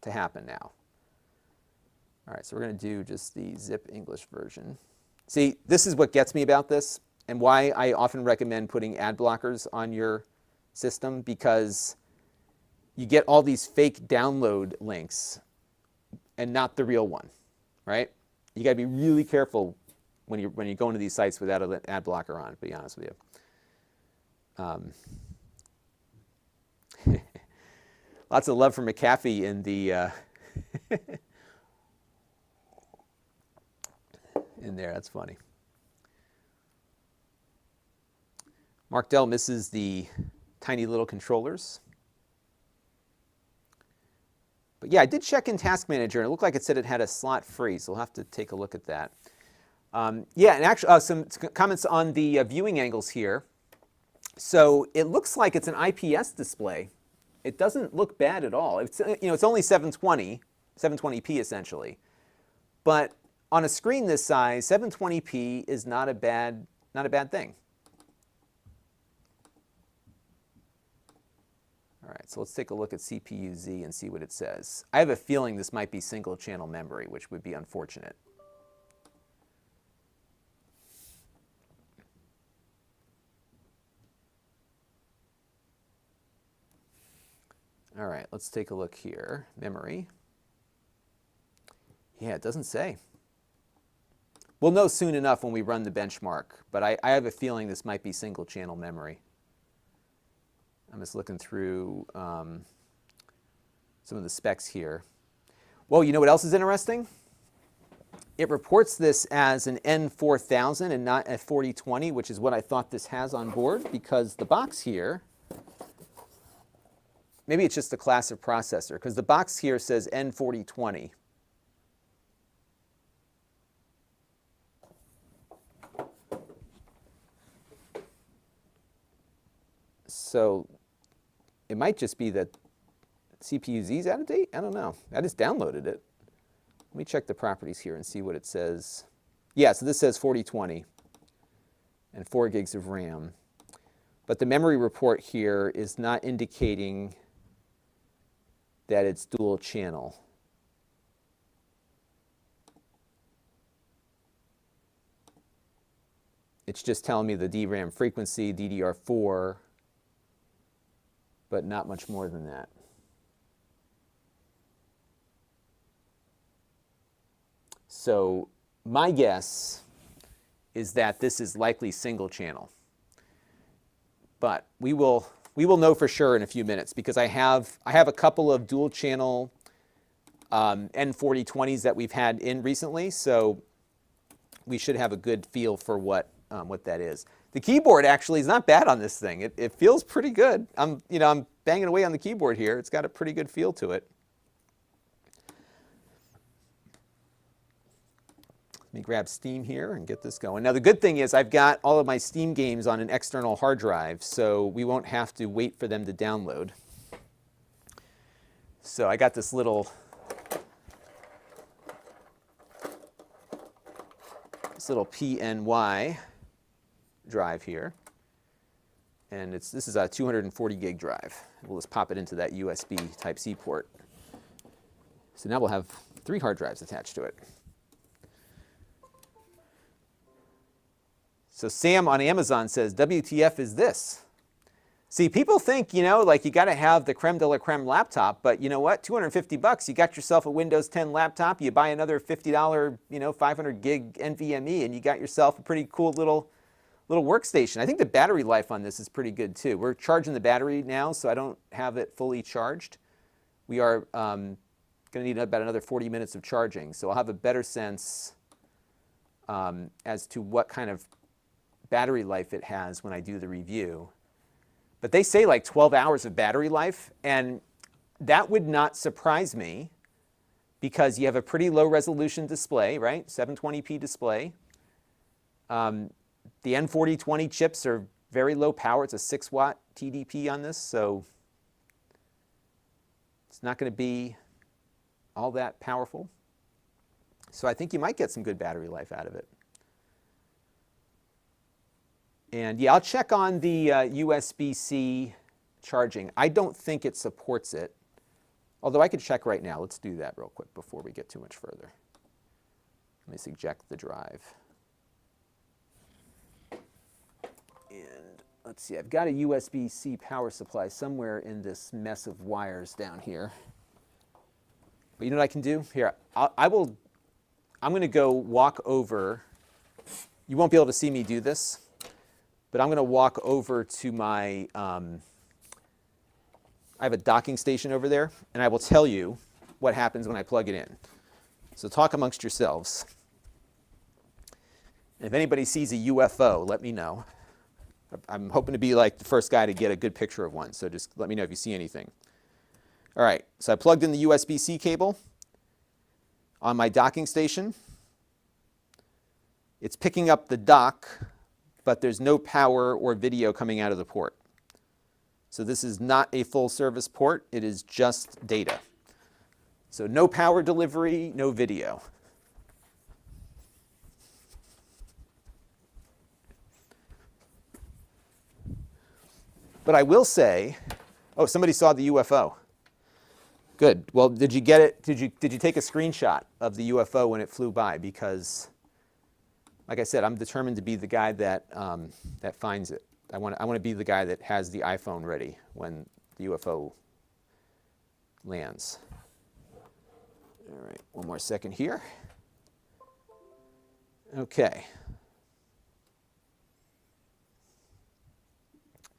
to happen now. All right, so we're going to do just the zip English version. See, this is what gets me about this and why I often recommend putting ad blockers on your system, because you get all these fake download links and not the real one, right? You got to be really careful when you go into these sites without an ad blocker on, to be honest with you. Lots of love for McAfee in the in there. That's funny. Mark Dell misses the tiny little controllers. But yeah, I did check in Task Manager, and it looked like it said it had a slot free, so we'll have to take a look at that. Yeah, and actually, some comments on the viewing angles here. So it looks like it's an IPS display. It doesn't look bad at all. It's, it's only 720p essentially. But on a screen this size, 720p is not a bad thing. All right, so let's take a look at CPU-Z and see what it says. I have a feeling this might be single channel memory, which would be unfortunate. All right, let's take a look here. Memory. Yeah, it doesn't say. We'll know soon enough when we run the benchmark, but I have a feeling this might be single channel memory. I'm just looking through some of the specs here. Well, you know what else is interesting? It reports this as an N4000 and not a 4020, which is what I thought this has on board, because the box here, maybe it's just a class of processor, because the box here says N4020. So it might just be that CPU-Z is out of date? I don't know. I just downloaded it. Let me check the properties here and see what it says. Yeah, so this says 4020 and 4 gigs of RAM. But the memory report here is not indicating that it's dual channel. It's just telling me the DRAM frequency, DDR4, but not much more than that. So my guess is that this is likely single channel. But we will know for sure in a few minutes, because I have a couple of dual channel N4020s that we've had in recently, so we should have a good feel for what that is. The keyboard actually is not bad on this thing. It feels pretty good. I'm banging away on the keyboard here. It's got a pretty good feel to it. Let me grab Steam here and get this going. Now the good thing is I've got all of my Steam games on an external hard drive, so we won't have to wait for them to download. So I got this little PNY drive here, and this is a 240 gig drive. We'll just pop it into that USB Type-C port. So now we'll have 3 hard drives attached to it. So Sam on Amazon says, WTF is this? See, people think, like you got to have the creme de la creme laptop, but you know what? 250 bucks, you got yourself a Windows 10 laptop, you buy another $50, 500 gig NVMe, and you got yourself a pretty cool little workstation. I think the battery life on this is pretty good too. We're charging the battery now, so I don't have it fully charged. We are going to need about another 40 minutes of charging, so I'll have a better sense as to what kind of battery life it has when I do the review. But they say like 12 hours of battery life, and that would not surprise me because you have a pretty low resolution display, right? 720p display. The N4020 chips are very low power. It's a 6-watt TDP on this, so it's not going to be all that powerful. So I think you might get some good battery life out of it. And yeah, I'll check on the USB-C charging. I don't think it supports it, although I could check right now. Let's do that real quick before we get too much further. Let me eject the drive. And let's see, I've got a USB-C power supply somewhere in this mess of wires down here. But you know what I can do? Here, I'm going to go walk over. You won't be able to see me do this, but I'm going to walk over to my, I have a docking station over there, and I will tell you what happens when I plug it in. So talk amongst yourselves. And if anybody sees a UFO, let me know. I'm hoping to be like the first guy to get a good picture of one, so just let me know if you see anything. All right, so I plugged in the USB-C cable on my docking station. It's picking up the dock, but there's no power or video coming out of the port. So this is not a full service port, it is just data. So no power delivery, no video. But I will say, oh, somebody saw the UFO. Good. Well, did you get it? Did you take a screenshot of the UFO when it flew by? Because, like I said, I'm determined to be the guy that that finds it. I want to be the guy that has the iPhone ready when the UFO lands. All right, one more second here. Okay.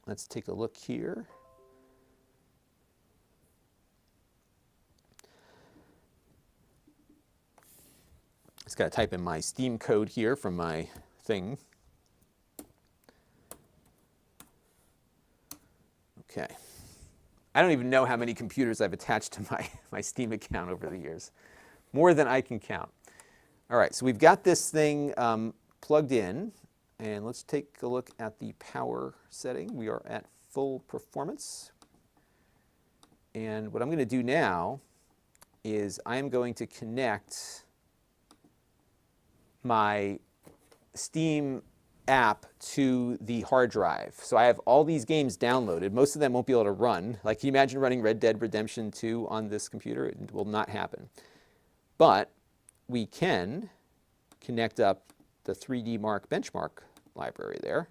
Let's take a look here. Just got to type in my Steam code here from my thing. Okay. I don't even know how many computers I've attached to my Steam account over the years. More than I can count. All right, so we've got this thing plugged in. And let's take a look at the power setting. We are at full performance. And what I'm going to do now is I'm going to connect my Steam app to the hard drive. So I have all these games downloaded. Most of them won't be able to run. Like, can you imagine running Red Dead Redemption 2 on this computer? It will not happen. But we can connect up the 3D Mark benchmark library there.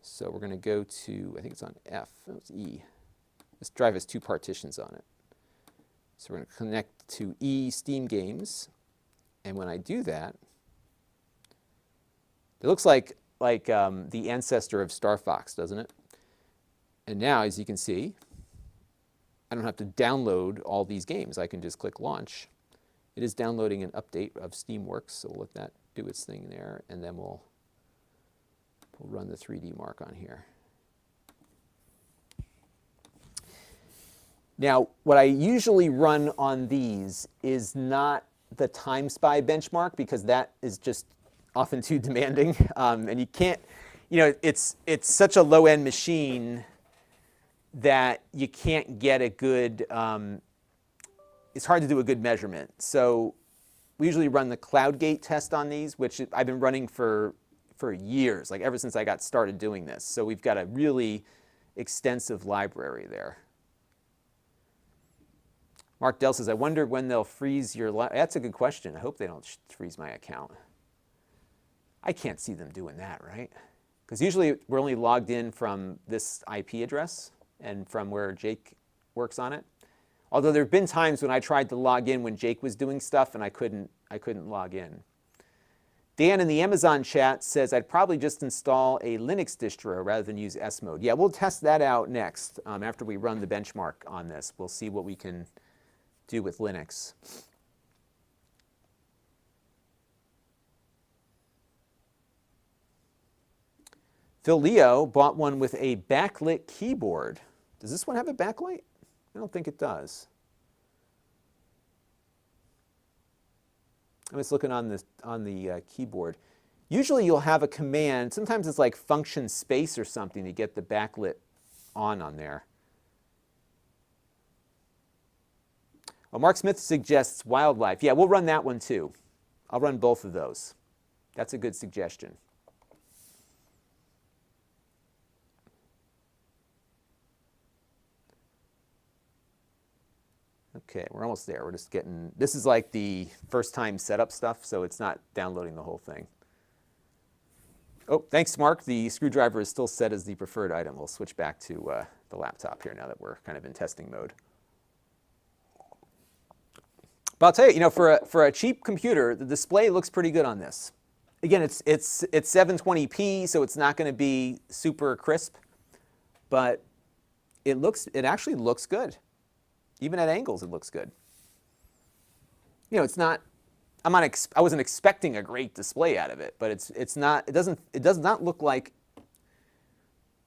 So we're going to go to, I think it's on F, oh, it's E. This drive has two partitions on it. So we're going to connect to E Steam Games. And when I do that, it looks like the ancestor of Star Fox, doesn't it? And now, as you can see, I don't have to download all these games. I can just click Launch. It is downloading an update of Steamworks, so we'll let that do its thing there, and then we'll run the 3D Mark on here. Now, what I usually run on these is not the Time Spy benchmark, because that is just often too demanding, and you can't, you know, it's such a low-end machine that you can't get a good, it's hard to do a good measurement. So we usually run the CloudGate test on these, which I've been running for years, like ever since I got started doing this. So we've got a really extensive library there. Mark Dell says, I wonder when they'll freeze your, that's a good question. I hope they don't freeze my account. I can't see them doing that, right? Because usually we're only logged in from this IP address and from where Jake works on it. Although there have been times when I tried to log in when Jake was doing stuff and I couldn't log in. Dan in the Amazon chat says, I'd probably just install a Linux distro rather than use S mode. Yeah, we'll test that out next after we run the benchmark on this. We'll see what we can do with Linux. Phil Leo bought one with a backlit keyboard. Does this one have a backlight? I don't think it does. I'm just looking on the keyboard. Usually you'll have a command. Sometimes it's like function space or something to get the backlit on there. Well, Mark Smith suggests wildlife. Yeah, we'll run that one too. I'll run both of those. That's a good suggestion. Okay, we're almost there. We're just getting, this is like the first time setup stuff, so it's not downloading the whole thing. Oh, thanks, Mark. The screwdriver is still set as the preferred item. We'll switch back to the laptop here now that we're kind of in testing mode. But I'll tell you, for a cheap computer, the display looks pretty good on this. Again, it's 720p, so it's not going to be super crisp, but it actually looks good. Even at angles, it looks good. It's not. I wasn't expecting a great display out of it, but it's not. It does not look like.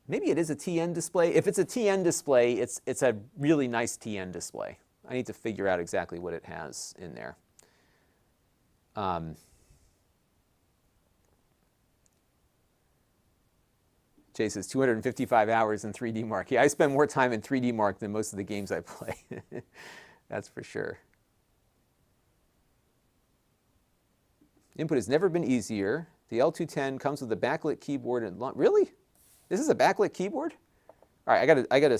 Maybe it is a TN display. If it's a TN display, it's a really nice TN display. I need to figure out exactly what it has in there. Jay says 255 hours in 3D Mark. Yeah, I spend more time in 3D Mark than most of the games I play. That's for sure. Input has never been easier. The L210 comes with a backlit keyboard and really? This is a backlit keyboard? All right, I got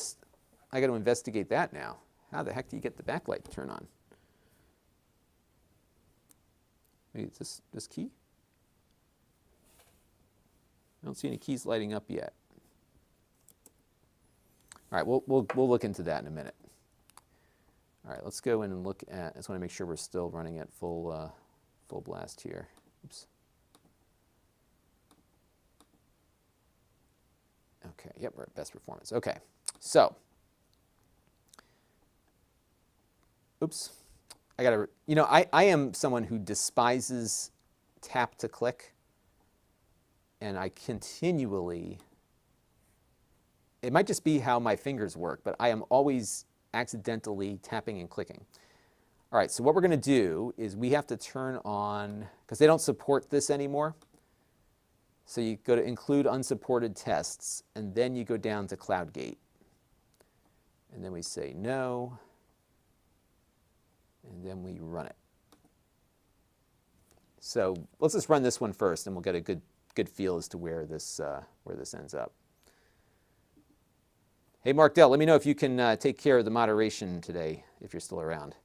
to investigate that now. How the heck do you get the backlight to turn on? Wait, is this key? I don't see any keys lighting up yet. All right, we'll look into that in a minute. All right, let's go in and look at. I just want to make sure we're still running at full blast here. Oops. Okay. Yep, we're at best performance. Okay. So. Oops. I gotta. I am someone who despises tap to click. And I continually, it might just be how my fingers work, but I am always accidentally tapping and clicking. All right, so what we're going to do is we have to turn on, because they don't support this anymore. So you go to include unsupported tests, and then you go down to CloudGate. And then we say no, and then we run it. So let's just run this one first, and we'll get a good feel as to where this ends up. Hey, Mark Dell, let me know if you can take care of the moderation today, if you're still around.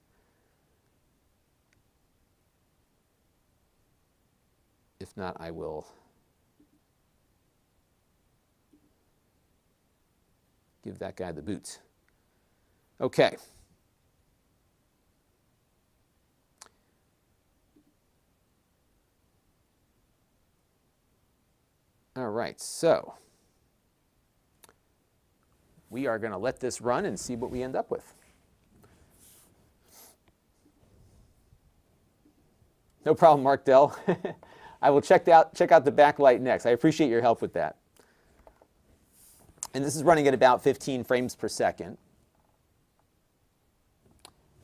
If not, I will give that guy the boot. Okay. All right, so we are going to let this run and see what we end up with. No problem, Mark Dell. I will check out the backlight next. I appreciate your help with that. And this is running at about 15 frames per second.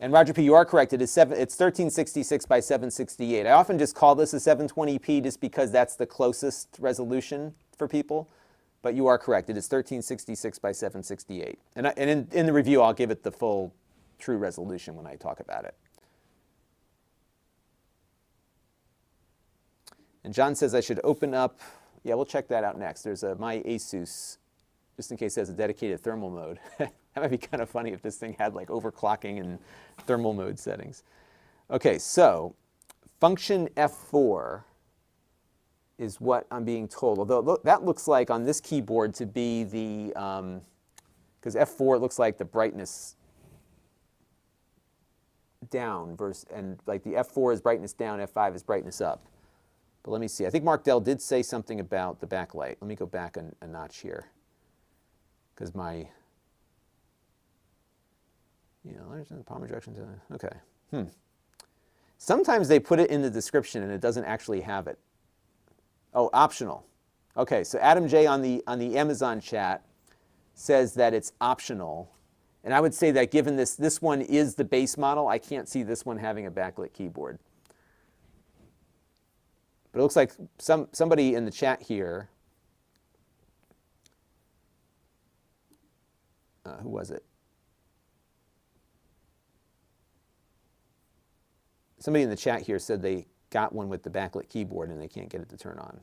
And Roger P., you are correct. It's 1366 by 768. I often just call this a 720p just because that's the closest resolution for people. But you are correct. It is 1366 by 768. And in the review, I'll give it the full true resolution when I talk about it. And John says I should open up. Yeah, we'll check that out next. There's my Asus, just in case it has a dedicated thermal mode. That might be kind of funny if this thing had like overclocking and thermal mode settings. Okay, so function F4 is what I'm being told. Although that looks like on this keyboard to be the, because F4 looks like the brightness down versus, and like the F4 is brightness down, F5 is brightness up. But let me see. I think Mark Dell did say something about the backlight. Let me go back a notch here, because my there's the palm direction to, okay. Sometimes they put it in the description and it doesn't actually have it. Oh, optional. Okay, so Adam J on the Amazon chat says that it's optional. And I would say that given this one is the base model, I can't see this one having a backlit keyboard. But it looks like somebody in the chat here, who was it? Somebody in the chat here said they got one with the backlit keyboard and they can't get it to turn on.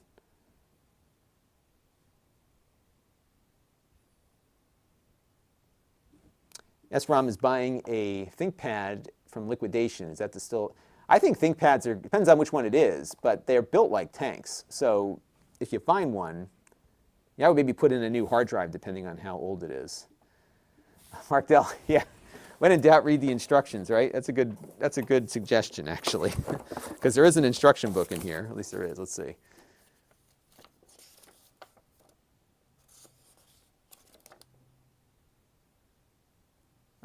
SROM is buying a ThinkPad from liquidation. Is that the still? I think ThinkPads depends on which one it is, but they're built like tanks. So if you find one, I would maybe put in a new hard drive depending on how old it is. Mark Dell, yeah. When in doubt, read the instructions, right? That's a good suggestion, actually, because there is an instruction book in here. At least there is. Let's see.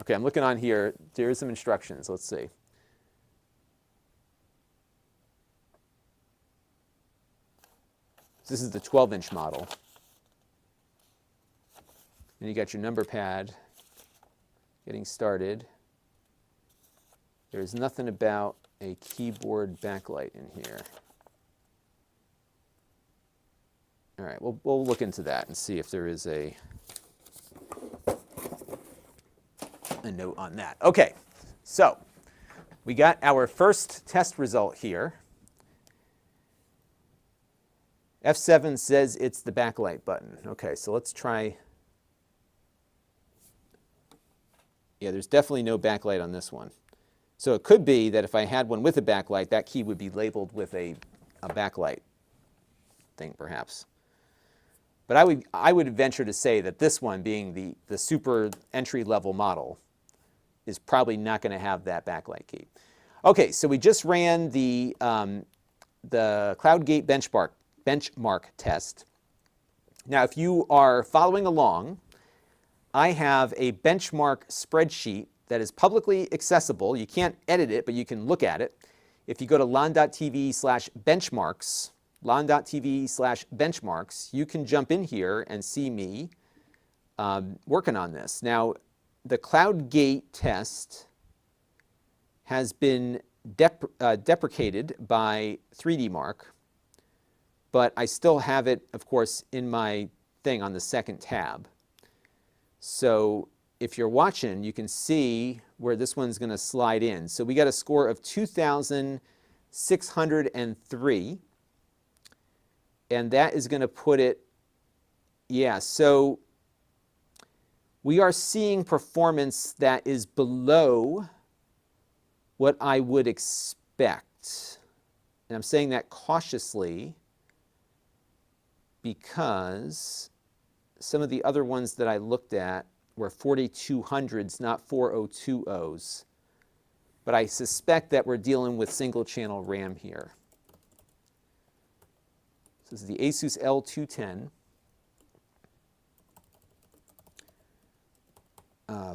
Okay, I'm looking on here. There is some instructions. Let's see. This is the 12-inch model. And you got your number pad. Getting started. There's nothing about a keyboard backlight in here. All right, we'll look into that and see if there is a note on that. Okay, so we got our first test result here. F7 says it's the backlight button. Okay, so let's try. Yeah, there's definitely no backlight on this one. So it could be that if I had one with a backlight, that key would be labeled with a backlight thing, perhaps. But I would venture to say that this one, being the super entry-level model, is probably not going to have that backlight key. Okay, so we just ran the CloudGate benchmark test. Now, if you are following along, I have a benchmark spreadsheet that is publicly accessible. You can't edit it, but you can look at it. If you go to Lon.TV/benchmarks, Lon.TV/benchmarks, you can jump in here and see me working on this. Now, the CloudGate test has been deprecated by 3D Mark, but I still have it, of course, in my thing on the second tab. So if you're watching, you can see where this one's going to slide in. So we got a score of 2,603. And that is going to put it, yeah, so we are seeing performance that is below what I would expect. And I'm saying that cautiously because some of the other ones that I looked at were 4200s, not 4020s. But I suspect that we're dealing with single channel RAM here. So this is the Asus L210.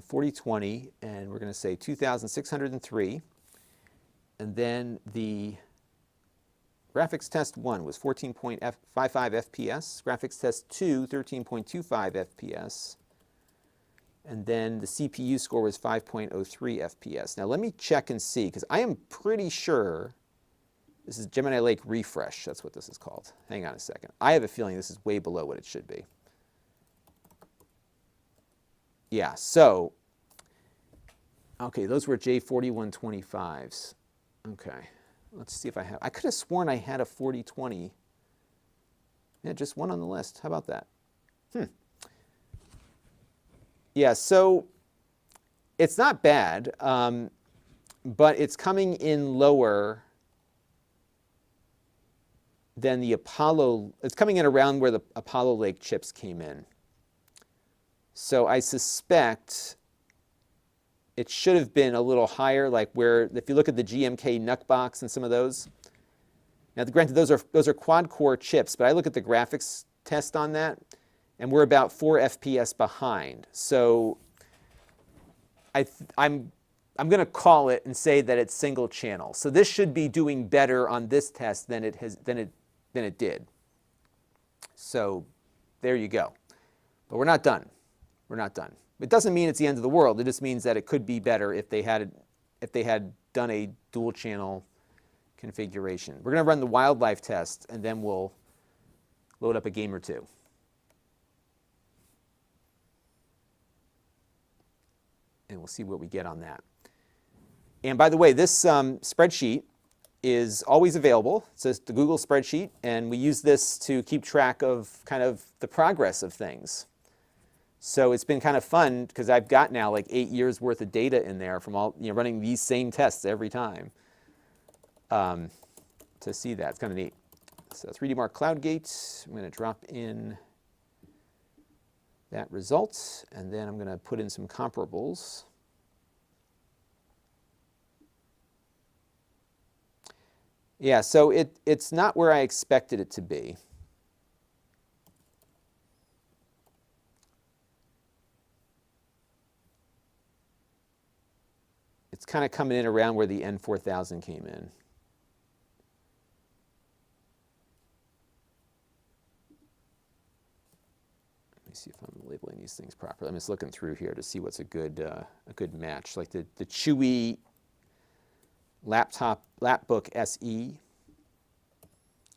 4020, and we're going to say 2,603. And then the graphics test 1 was 14.55 FPS. Graphics test 2, 13.25 FPS. And then the CPU score was 5.03 FPS. Now let me check and see, because I am pretty sure this is Gemini Lake Refresh. That's what this is called. Hang on a second. I have a feeling this is way below what it should be. Yeah, so, okay, those were J4125s. Okay, let's see if I have, I could have sworn I had a 4020. Yeah, just one on the list. How about that? Yeah, so it's not bad, but it's coming in lower than the Apollo. It's coming in around where the Apollo Lake chips came in. So I suspect it should have been a little higher, like where, if you look at the GMK NUC box and some of those. Now, granted, those are quad-core chips, but I look at the graphics test on that, and we're about 4 FPS behind. So I'm going to call it and say that it's single channel. So this should be doing better on this test than it did. So there you go. But we're not done. We're not done. It doesn't mean it's the end of the world. It just means that it could be better if they had done a dual channel configuration. We're going to run the wildlife test, and then we'll load up a game or two. And we'll see what we get on that. And by the way, this spreadsheet is always available. It's the Google spreadsheet, and we use this to keep track of kind of the progress of things. So it's been kind of fun because I've got now like 8 years worth of data in there from all, running these same tests every time to see that. It's kind of neat. So 3D Mark CloudGate, I'm going to drop in that result, and then I'm going to put in some comparables. Yeah, so it's not where I expected it to be. It's kind of coming in around where the N4000 came in. Let me see if I'm labeling these things properly. I'm just looking through here to see what's a good match. Like the Chewy Lapbook SE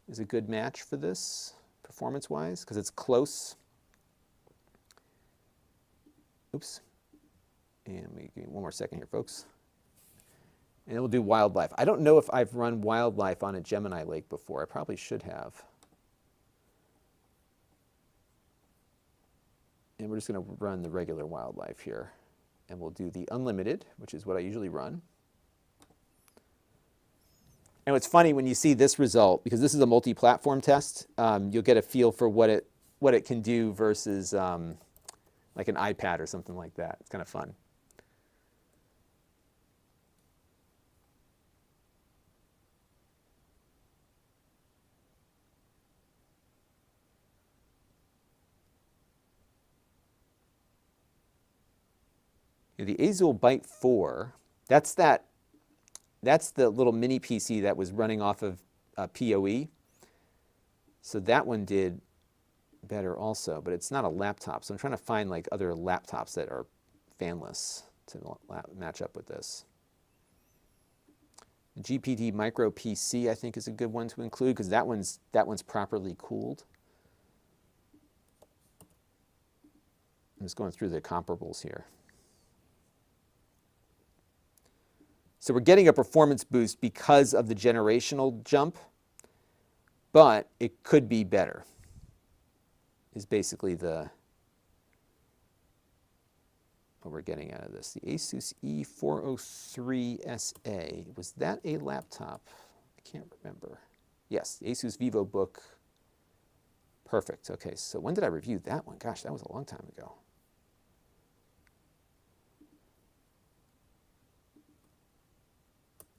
is a good match for this, performance-wise, because it's close. Oops. And let me give you one more second here, folks. And we'll do Wildlife. I don't know if I've run Wildlife on a Gemini Lake before. I probably should have. And we're just going to run the regular Wildlife here. And we'll do the Unlimited, which is what I usually run. And it's funny when you see this result, because this is a multi-platform test, you'll get a feel for what it can do versus like an iPad or something like that. It's kind of fun. The Asus Byte 4, that's the little mini PC that was running off of PoE. So that one did better also, but it's not a laptop. So I'm trying to find like other laptops that are fanless to match up with this. The GPT Micro PC I think is a good one to include because that one's properly cooled. I'm just going through the comparables here. So we're getting a performance boost because of the generational jump, but it could be better, is basically what we're getting out of this. The Asus E403SA, was that a laptop? I can't remember. Yes, the Asus VivoBook. Perfect. Okay, so when did I review that one? Gosh, that was a long time ago.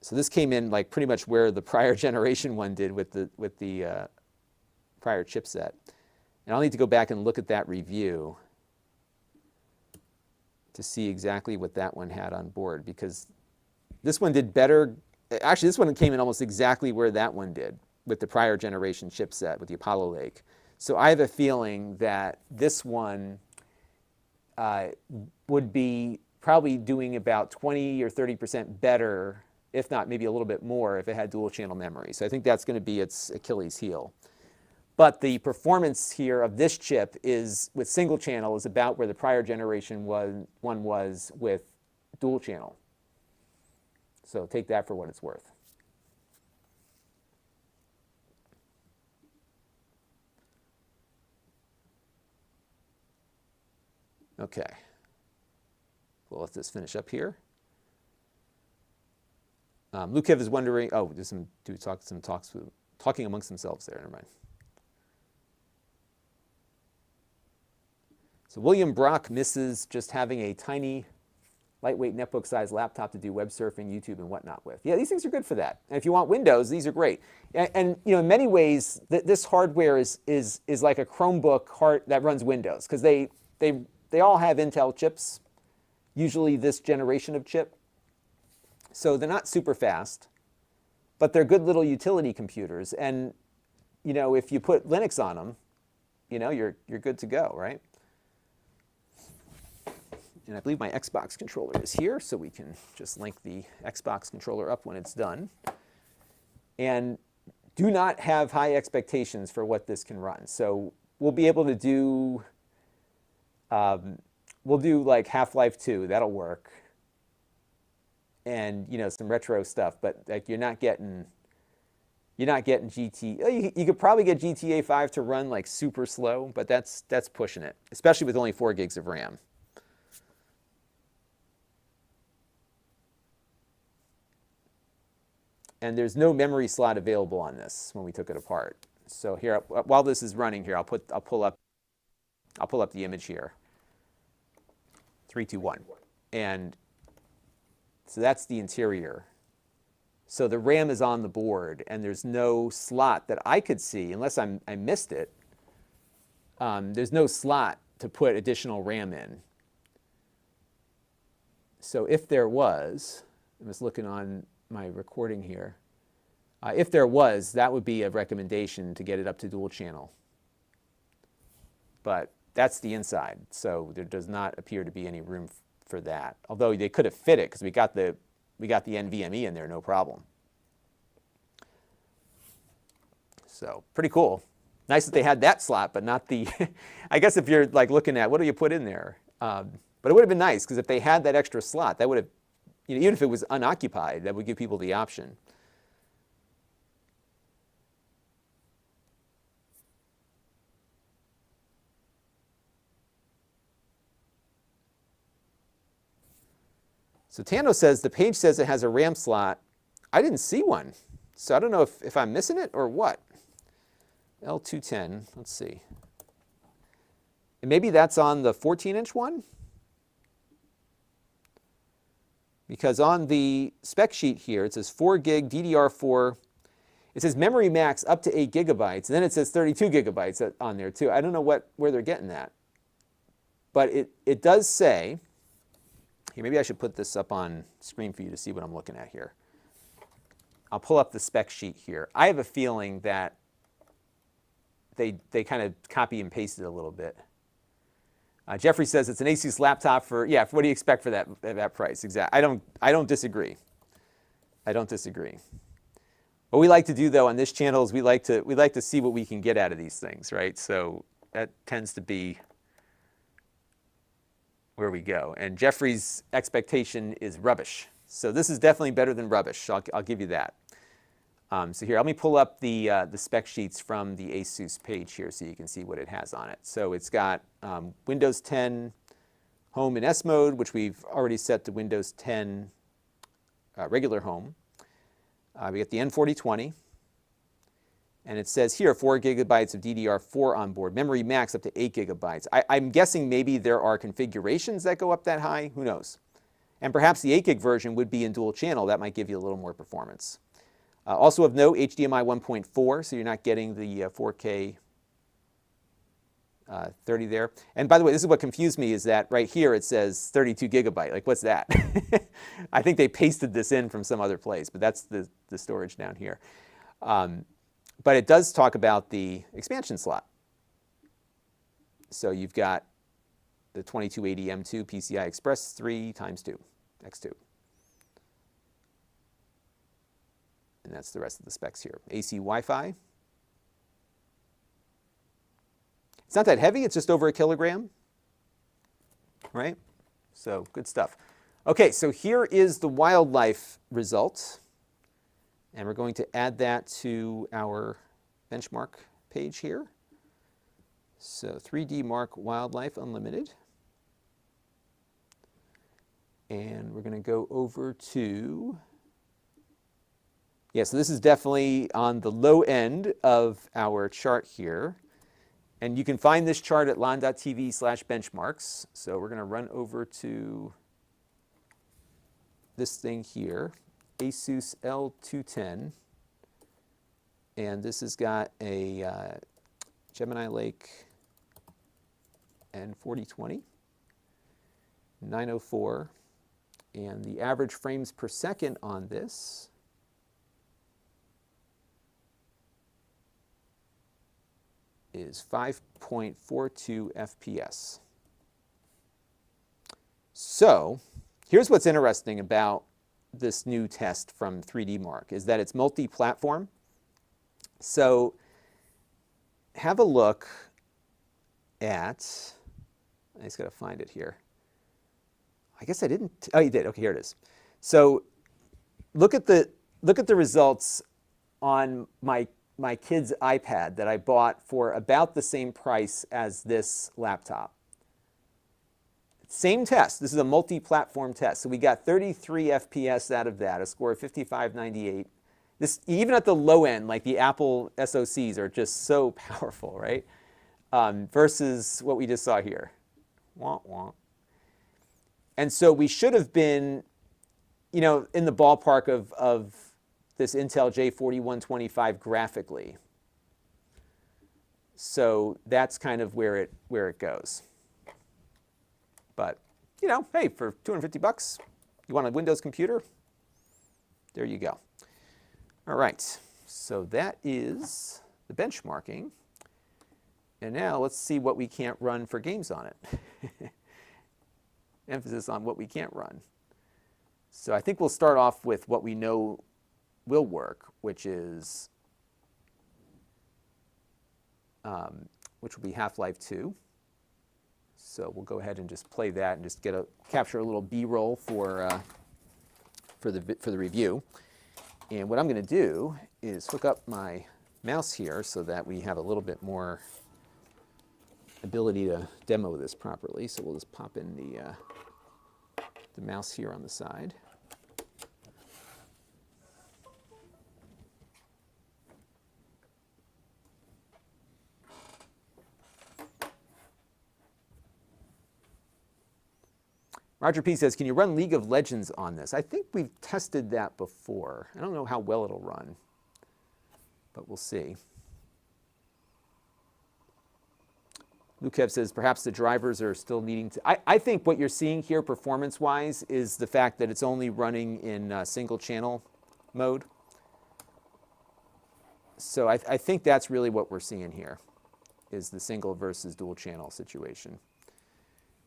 So this came in like pretty much where the prior generation one did with the prior chipset. And I'll need to go back and look at that review to see exactly what that one had on board, because this one did better. Actually, this one came in almost exactly where that one did with the prior generation chipset with the Apollo Lake. So I have a feeling that this one would be probably doing about 20 or 30% better, if not maybe a little bit more, if it had dual channel memory. So I think that's going to be its Achilles heel. But the performance here of this chip is, with single channel, is about where the prior generation one was with dual channel. So take that for what it's worth. Okay. We'll let this finish up here. Lukev is wondering, oh, there's some talks talking amongst themselves there, never mind. So William Brock misses just having a tiny, lightweight netbook-sized laptop to do web surfing, YouTube, and whatnot with. Yeah, these things are good for that. And if you want Windows, these are great. And you know, in many ways, this hardware is like a Chromebook that runs Windows, because they all have Intel chips, usually this generation of chip. So they're not super fast, but they're good little utility computers. And you know, if you put Linux on them, you know, you're good to go, right? And I believe my Xbox controller is here, so we can just link the Xbox controller up when it's done. And do not have high expectations for what this can run. So we'll be able to do, we'll do like Half-Life 2, that'll work. And you know, some retro stuff, but like you're not getting GTA. You could probably get GTA 5 to run like super slow, but that's pushing it, especially with only 4 gigs of RAM. And there's no memory slot available on this when we took it apart. So here, while this is running here, I'll pull up the image here. 321, and so that's the interior. So the RAM is on the board, and there's no slot that I could see, unless I missed it. There's no slot to put additional RAM in. So if there was, I'm just looking on my recording here. If there was, that would be a recommendation to get it up to dual channel. But that's the inside, so there does not appear to be any room for that. Although they could have fit it, because we got the NVMe in there, no problem. So pretty cool. Nice that they had that slot, but not the. I guess if you're like looking at what do you put in there, but it would have been nice, because if they had that extra slot, that would have, even if it was unoccupied, that would give people the option. So Tando says, the page says it has a RAM slot. I didn't see one. So I don't know if I'm missing it or what. L210, let's see. And maybe that's on the 14-inch one? Because on the spec sheet here, it says 4 gig DDR4. It says memory max up to 8 gigabytes. And then it says 32 gigabytes on there too. I don't know where they're getting that. But it does say, here, maybe I should put this up on screen for you to see what I'm looking at here. I'll pull up the spec sheet here. I have a feeling that they kind of copy and pasted a little bit. Jeffrey says it's an Asus laptop for what do you expect for that price? Exactly. I don't disagree. I don't disagree. What we like to do though on this channel is we like to see what we can get out of these things, right? So that tends to be where we go. And Jeffrey's expectation is rubbish. So this is definitely better than rubbish. I'll give you that. So here, let me pull up the spec sheets from the Asus page here so you can see what it has on it. So it's got Windows 10 Home in S mode, which we've already set to Windows 10 regular Home. We got the N4020. And it says here 4 gigabytes of DDR4 on board. Memory max up to 8 gigabytes. I'm guessing maybe there are configurations that go up that high. Who knows? And perhaps the 8 gig version would be in dual channel. That might give you a little more performance. Also of note, HDMI 1.4, so you're not getting the 4K 30 there. And by the way, this is what confused me, is that right here it says 32 gigabyte. Like, what's that? I think they pasted this in from some other place, but that's the storage down here. But it does talk about the expansion slot. So you've got the 2280 M2 PCI Express 3 x 2, X2. And that's the rest of the specs here. AC Wi-Fi. It's not that heavy, it's just over a kilogram, right? So good stuff. Okay, so here is the wildlife result. And we're going to add that to our benchmark page here. So 3D Mark Wildlife Unlimited. And we're going to go over to, so this is definitely on the low end of our chart here. And you can find this chart at Lon.TV/benchmarks. So we're going to run over to this thing here, Asus L210. And this has got a Gemini Lake N4020, 904. And the average frames per second on this is 5.42 FPS. So here's what's interesting about this new test from 3D Mark, is that it's multi-platform. So have a look at, I just got to find it here. I guess I didn't, oh you did, okay, here it is. So look at the results on my kid's iPad that I bought for about the same price as this laptop. Same test. This is a multi-platform test. So we got 33 FPS out of that, a score of 5598. This, even at the low end, like the Apple SoCs are just so powerful, right? Versus what we just saw here. Wah, wah. And so we should have been, you know, in the ballpark of this Intel J4125 graphically. So that's kind of where it goes. But, you know, hey, for 250 bucks, you want a Windows computer? There you go. All right, so that is the benchmarking. And now let's see what we can't run for games on it. Emphasis on what we can't run. So I think we'll start off with what we know will work, which is, which will be Half-Life 2. So we'll go ahead and just play that and just capture a little B-roll for the review. And what I'm going to do is hook up my mouse here so that we have a little bit more ability to demo this properly. So we'll just pop in the mouse here on the side. Roger P says, can you run League of Legends on this? I think we've tested that before. I don't know how well it'll run, but we'll see. Lukev says, perhaps the drivers are still needing to... I think what you're seeing here performance-wise is the fact that it's only running in single-channel mode. So I think that's really what we're seeing here, is the single versus dual-channel situation.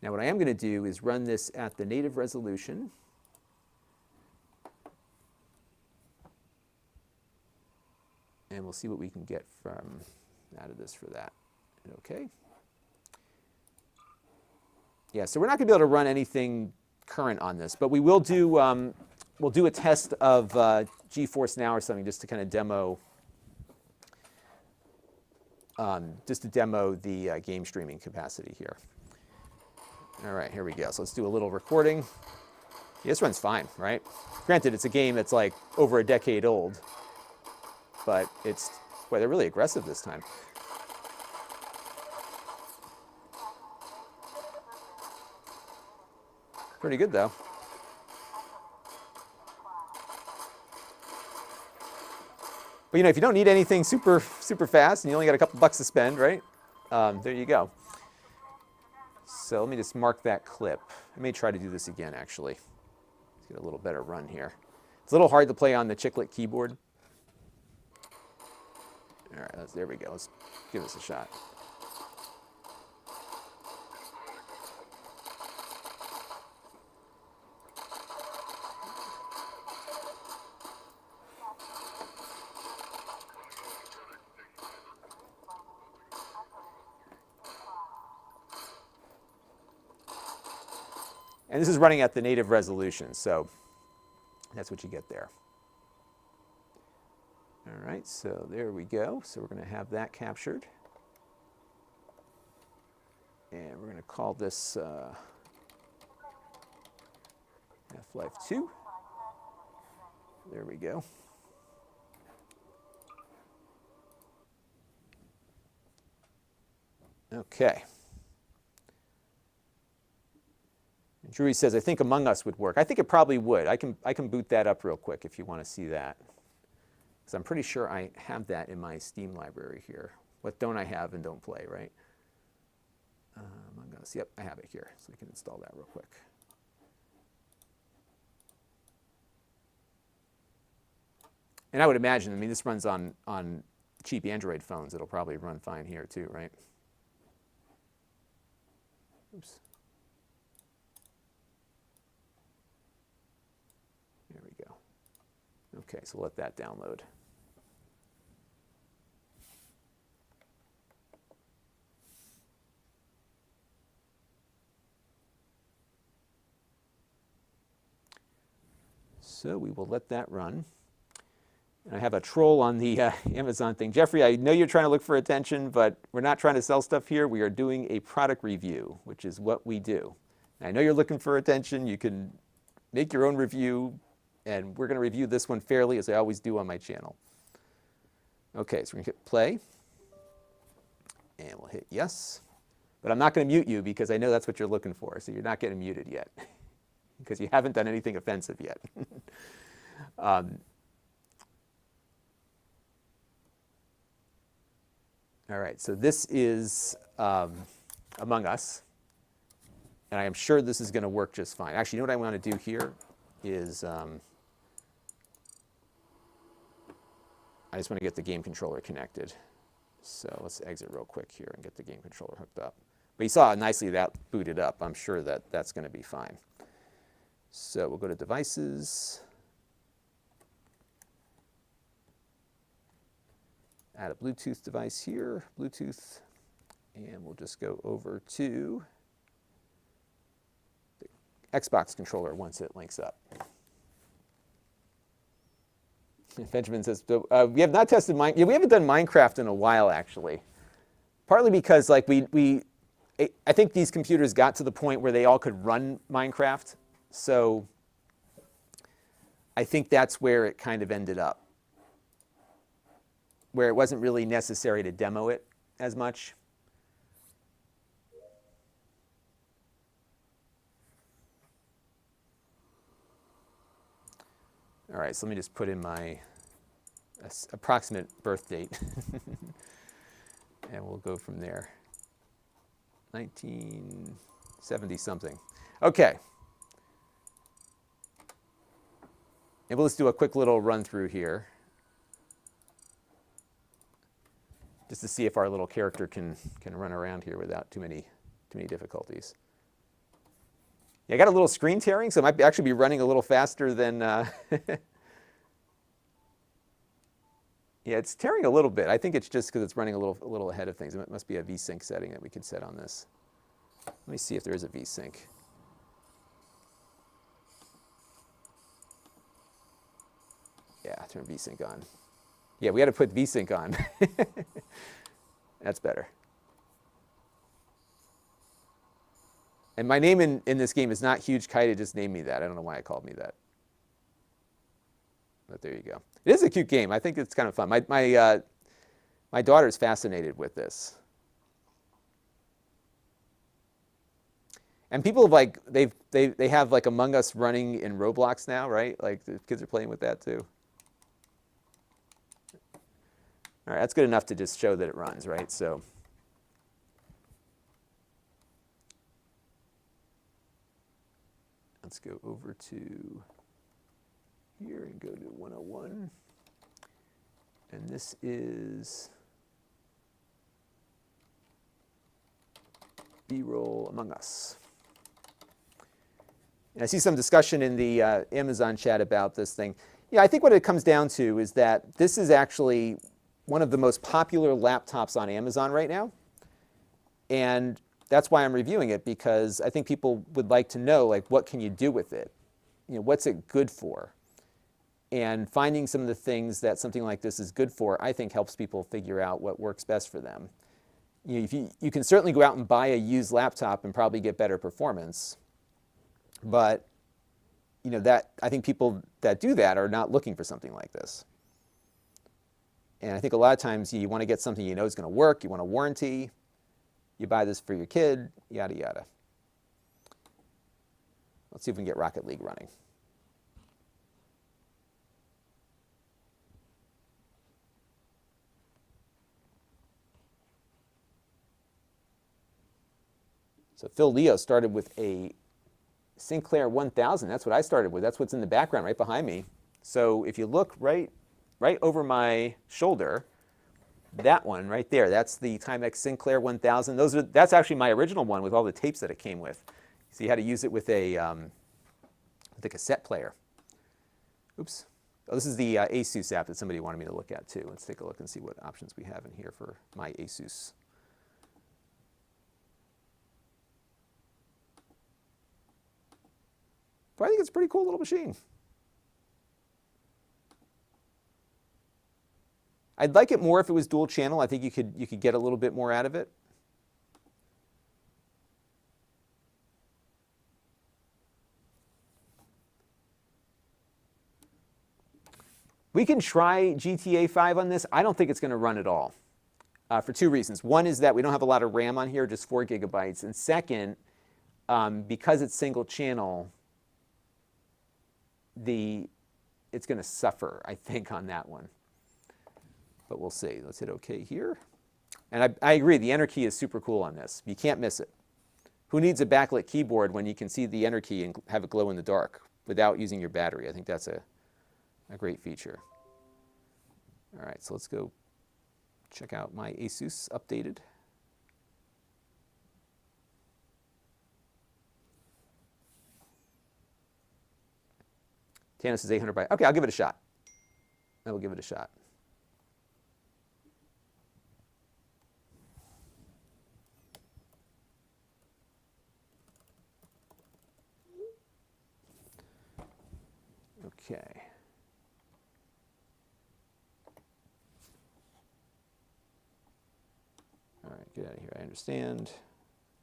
Now what I am going to do is run this at the native resolution. And we'll see what we can get from out of this for that. Okay. Yeah, so we're not going to be able to run anything current on this, but we will do, we'll do a test of GeForce Now or something just to kind of demo, the game streaming capacity here. All right, here we go. So let's do a little recording. Yeah, this runs fine, right? Granted, it's a game that's like over a decade old, but it's, boy, they're really aggressive this time. Pretty good, though. But, you know, if you don't need anything super fast and you only got a couple bucks to spend, right? There you go. So let me just mark that clip. I may try to do this again, actually. Let's get a little better run here. It's a little hard to play on the chiclet keyboard. All right, there we go. Let's give this a shot. And this is running at the native resolution, so that's what you get there. All right, so there we go. So we're going to have that captured. And we're going to call this Half-Life 2. There we go. Okay. Drewy says, I think Among Us would work. I think it probably would. I can boot that up real quick if you want to see that. Because I'm pretty sure I have that in my Steam library here. What don't I have and don't play, right? Among Us, yep, I have it here. So we can install that real quick. And I would imagine, I mean, this runs on cheap Android phones. It'll probably run fine here too, right? Oops. There we go. Okay, so let that download. So we will let that run. And I have a troll on the Amazon thing. Jeffrey, I know you're trying to look for attention, but we're not trying to sell stuff here. We are doing a product review, which is what we do. And I know you're looking for attention. You can make your own review, And we're going to review this one fairly, as I always do on my channel. Okay, so we're going to hit play. And we'll hit yes. But I'm not going to mute you because I know that's what you're looking for. So you're not getting muted yet because you haven't done anything offensive yet. All right, so this is Among Us. And I am sure this is going to work just fine. Actually, you know what I want to do here is I just want to get the game controller connected. So let's exit real quick here and get the game controller hooked up. But you saw how nicely that booted up. I'm sure that that's going to be fine. So we'll go to Devices, add a Bluetooth device here, Bluetooth, and we'll just go over to the Xbox controller once it links up. Benjamin says, we have not tested Minecraft. Yeah, we haven't done Minecraft in a while, actually. Partly because like I think these computers got to the point where they all could run Minecraft. So I think that's where it kind of ended up, where it wasn't really necessary to demo it as much. All right, so let me just put in my approximate birth date, and we'll go from there. 1970 something. Okay. And we'll just do a quick little run through here, just to see if our little character can run around here without too many difficulties. Yeah, I got a little screen tearing, so it might actually be running a little faster than. Yeah, it's tearing a little bit. I think it's just because it's running a little ahead of things. It must be a VSync setting that we can set on this. Let me see if there is a VSync. Yeah, turn VSync on. Yeah, we had to put VSync on. That's better. And my name in this game is not Huge Kite. It just named me that. I don't know why it called me that. But there you go. It is a cute game. I think it's kind of fun. My daughter is fascinated with this. And people have like they have like Among Us running in Roblox now, right? Like the kids are playing with that too. All right, that's good enough to just show that it runs, right? So let's go over to here and go to 101. And this is B-roll Among Us. And I see some discussion in the Amazon chat about this thing. Yeah, I think what it comes down to is that this is actually one of the most popular laptops on Amazon right now. And that's why I'm reviewing it, because I think people would like to know, like, what can you do with it? You know, what's it good for? And finding some of the things that something like this is good for, I think helps people figure out what works best for them. You know, you can certainly go out and buy a used laptop and probably get better performance. But you know, I think people that do that are not looking for something like this. And I think a lot of times you want to get something you know is going to work, you want a warranty, you buy this for your kid, yada, yada. Let's see if we can get Rocket League running. So Phil Leo started with a Sinclair 1000. That's what I started with. That's what's in the background right behind me. So if you look right over my shoulder, that one right there, that's the Timex Sinclair 1000. That's actually my original one with all the tapes that it came with. So you had to use it with a cassette player. Oops. Oh, this is the Asus app that somebody wanted me to look at too. Let's take a look and see what options we have in here for my Asus. But I think it's a pretty cool little machine. I'd like it more if it was dual channel. I think you could get a little bit more out of it. We can try GTA 5 on this. I don't think it's going to run at all for two reasons. One is that we don't have a lot of RAM on here, just 4 gigabytes. And second, because it's single channel, it's going to suffer, I think, on that one. But we'll see. Let's hit OK here. And I agree, the enter key is super cool on this. You can't miss it. Who needs a backlit keyboard when you can see the enter key and have it glow in the dark without using your battery? I think that's a great feature. All right, so let's go check out my Asus updated. Tana says 800 by, okay, I'll give it a shot. I will give it a shot. Okay. All right, get out of here. I understand.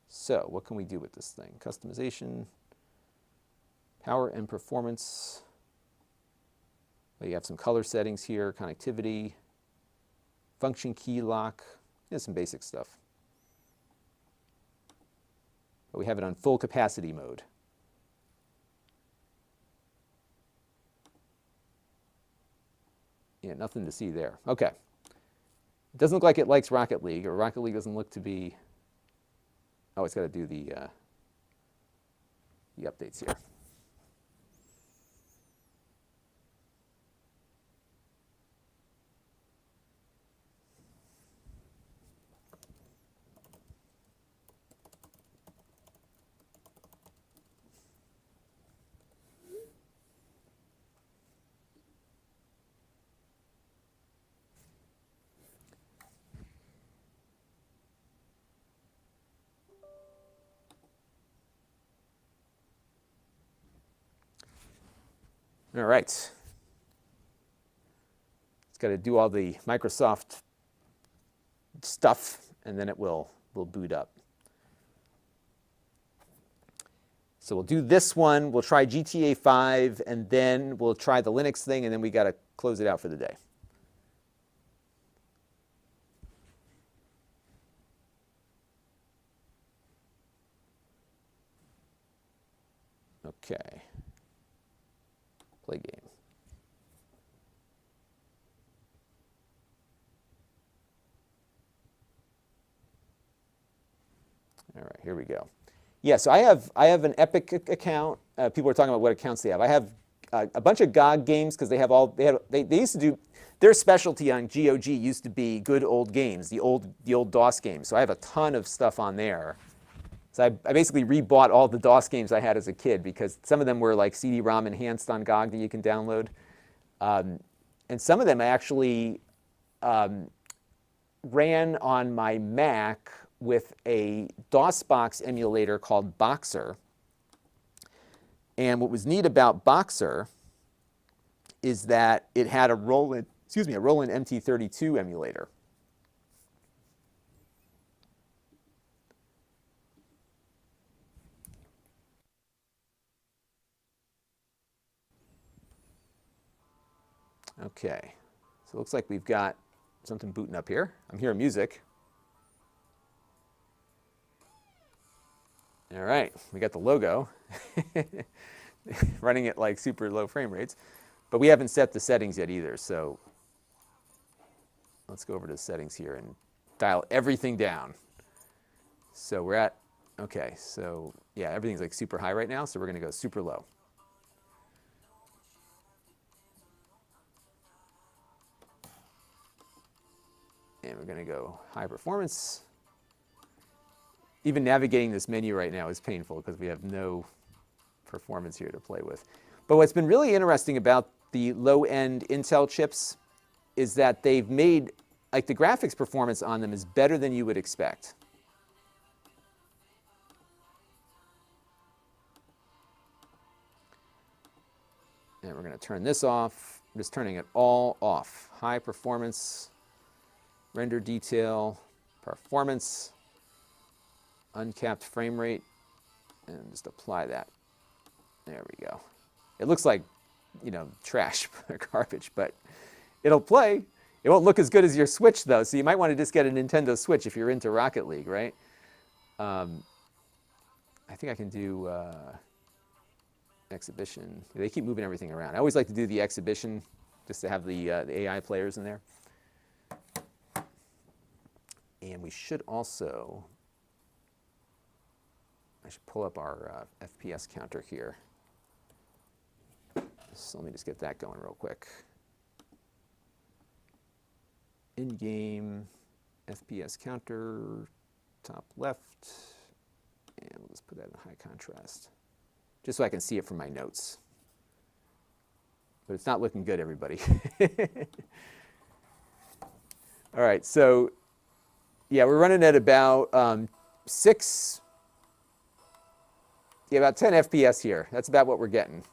So what can we do with this thing? Customization, power and performance. Well, you have some color settings here, connectivity, function key lock. There's some basic stuff. But we have it on full capacity mode. Yeah, nothing to see there. Okay. It doesn't look like it likes Rocket League, or Rocket League doesn't look to be... Oh, it's got to do the updates here. All right. It's got to do all the Microsoft stuff, and then it will boot up. So we'll do this one. We'll try GTA 5, and then we'll try the Linux thing, and then we got to close it out for the day. Okay. Play game. All right, here we go. Yeah, so I have an Epic account. People are talking about what accounts they have. I have a bunch of GOG games because they used to do their specialty on GOG used to be good old games, the old DOS games. So I have a ton of stuff on there. So I basically rebought all the DOS games I had as a kid because some of them were like CD-ROM enhanced on GOG that you can download. And some of them I actually ran on my Mac with a DOSBox emulator called Boxer. And what was neat about Boxer is that it had a Roland MT32 emulator. Okay, so it looks like we've got something booting up here. I'm hearing music. All right, we got the logo running at like super low frame rates, but we haven't set the settings yet either. So let's go over to the settings here and dial everything down. So we're at, okay, so yeah, everything's like super high right now. So we're going to go super low. And we're going to go high performance. Even navigating this menu right now is painful because we have no performance here to play with. But what's been really interesting about the low-end Intel chips is that they've made, like the graphics performance on them is better than you would expect. And we're going to turn this off. I'm just turning it all off. High performance, render detail, performance, uncapped frame rate, and just apply that. There we go. It looks like you know, trash or garbage, but it'll play. It won't look as good as your Switch, though, so you might want to just get a Nintendo Switch if you're into Rocket League, right? I think I can do exhibition. They keep moving everything around. I always like to do the exhibition just to have the AI players in there. And we should also, I should pull up our FPS counter here. So let me just get that going real quick. In-game FPS counter, top left, and we'll just put that in high contrast, just so I can see it from my notes. But it's not looking good, everybody. All right, so yeah, we're running at about about 10 FPS here. That's about what we're getting.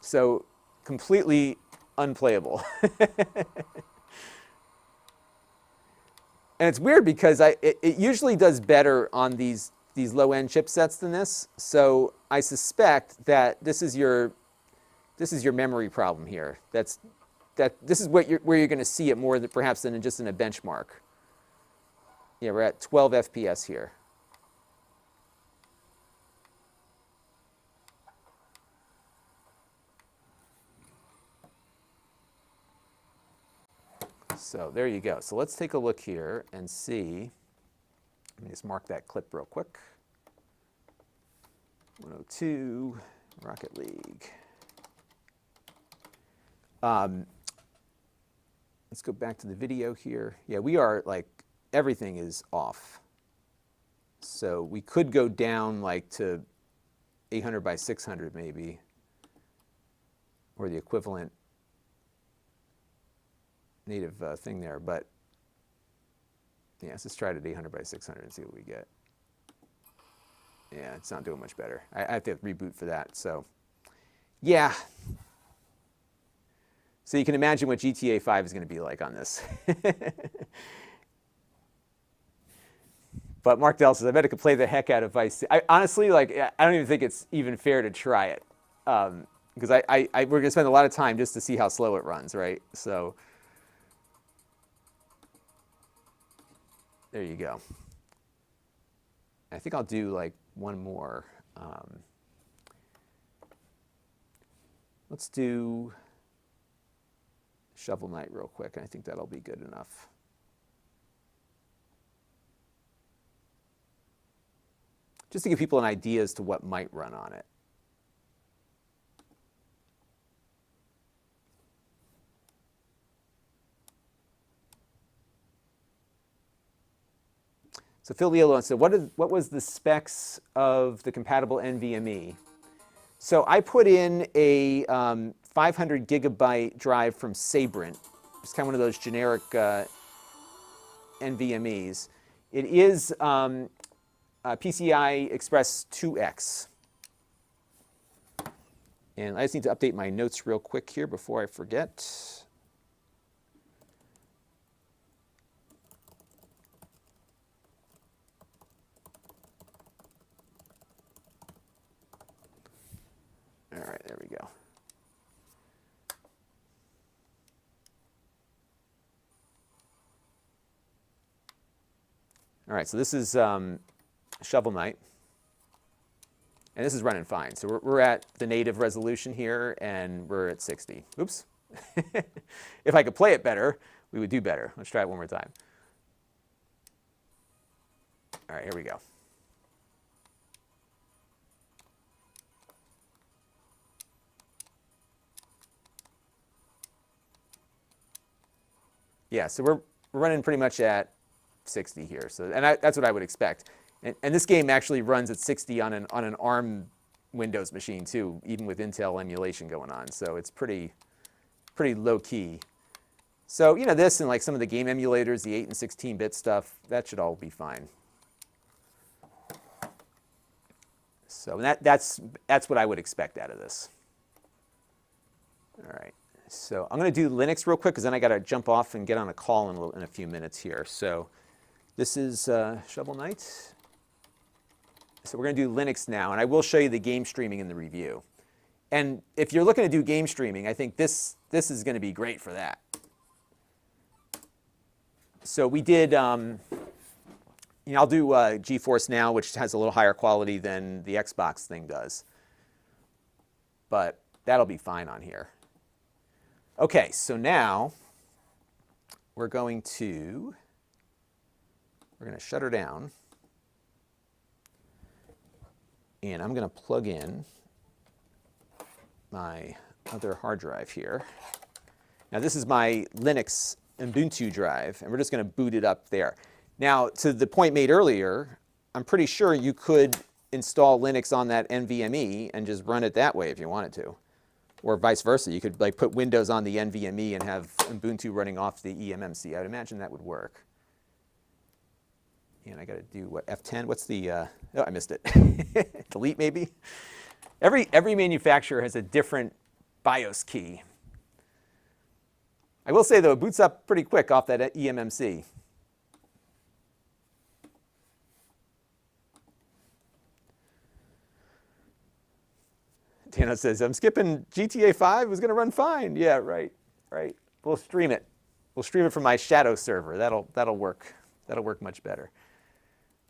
So completely unplayable. And it's weird because it usually does better on these low-end chipsets than this. So I suspect that this is your memory problem here. This is where you're going to see it more than perhaps than just in a benchmark. Yeah, we're at 12 FPS here. So there you go. So let's take a look here and see. Let me just mark that clip real quick. 102, Rocket League. Let's go back to the video here. Yeah, we are like, everything is off. So we could go down like to 800 by 600 maybe, or the equivalent native thing there, but yeah, let's just try it at 800 by 600 and see what we get. Yeah, it's not doing much better. I have to reboot for that, so yeah. So you can imagine what GTA 5 is going to be like on this. But Mark Dell says, I bet it could play the heck out of Vice. Honestly, like, I don't even think it's even fair to try it, because we're going to spend a lot of time just to see how slow it runs, right? So there you go. I think I'll do like one more. Let's do Shovel Knight real quick, and I think that'll be good enough. Just to give people an idea as to what might run on it. So Phil Leolo said, what was the specs of the compatible NVMe? So I put in a 500 gigabyte drive from Sabrent. It's kind of one of those generic NVMEs. It is PCI Express 2X. And I just need to update my notes real quick here before I forget. All right, there we go. All right, so this is Shovel Knight, and this is running fine. So we're at the native resolution here, and we're at 60. Oops. If I could play it better, we would do better. Let's try it one more time. All right, here we go. Yeah, so we're running pretty much at 60 here. So, and that's what I would expect. And this game actually runs at 60 on an ARM Windows machine too, even with Intel emulation going on. So it's pretty low key. So you know, this and like some of the game emulators, the 8 and 16-bit stuff, that should all be fine. So that's what I would expect out of this. All right. So I'm going to do Linux real quick because then I got to jump off and get on a call in a few minutes here. So this is Shovel Knight. So we're going to do Linux now, and I will show you the game streaming in the review. And if you're looking to do game streaming, I think this is going to be great for that. So we did, I'll do GeForce Now, which has a little higher quality than the Xbox thing does. But that'll be fine on here. Okay, so now we're going to shut her down. And I'm going to plug in my other hard drive here. Now this is my Linux Ubuntu drive, and we're just going to boot it up there. Now, to the point made earlier, I'm pretty sure you could install Linux on that NVMe and just run it that way if you wanted to. Or vice versa. You could like put Windows on the NVMe and have Ubuntu running off the eMMC. I would imagine that would work. And I got to do what, F10? What's the, oh, I missed it. Delete maybe? Every manufacturer has a different BIOS key. I will say, though, it boots up pretty quick off that eMMC. Dano says, I'm skipping GTA 5. It was going to run fine. Yeah, right. We'll stream it. We'll stream it from my shadow server. That'll work. That'll work much better.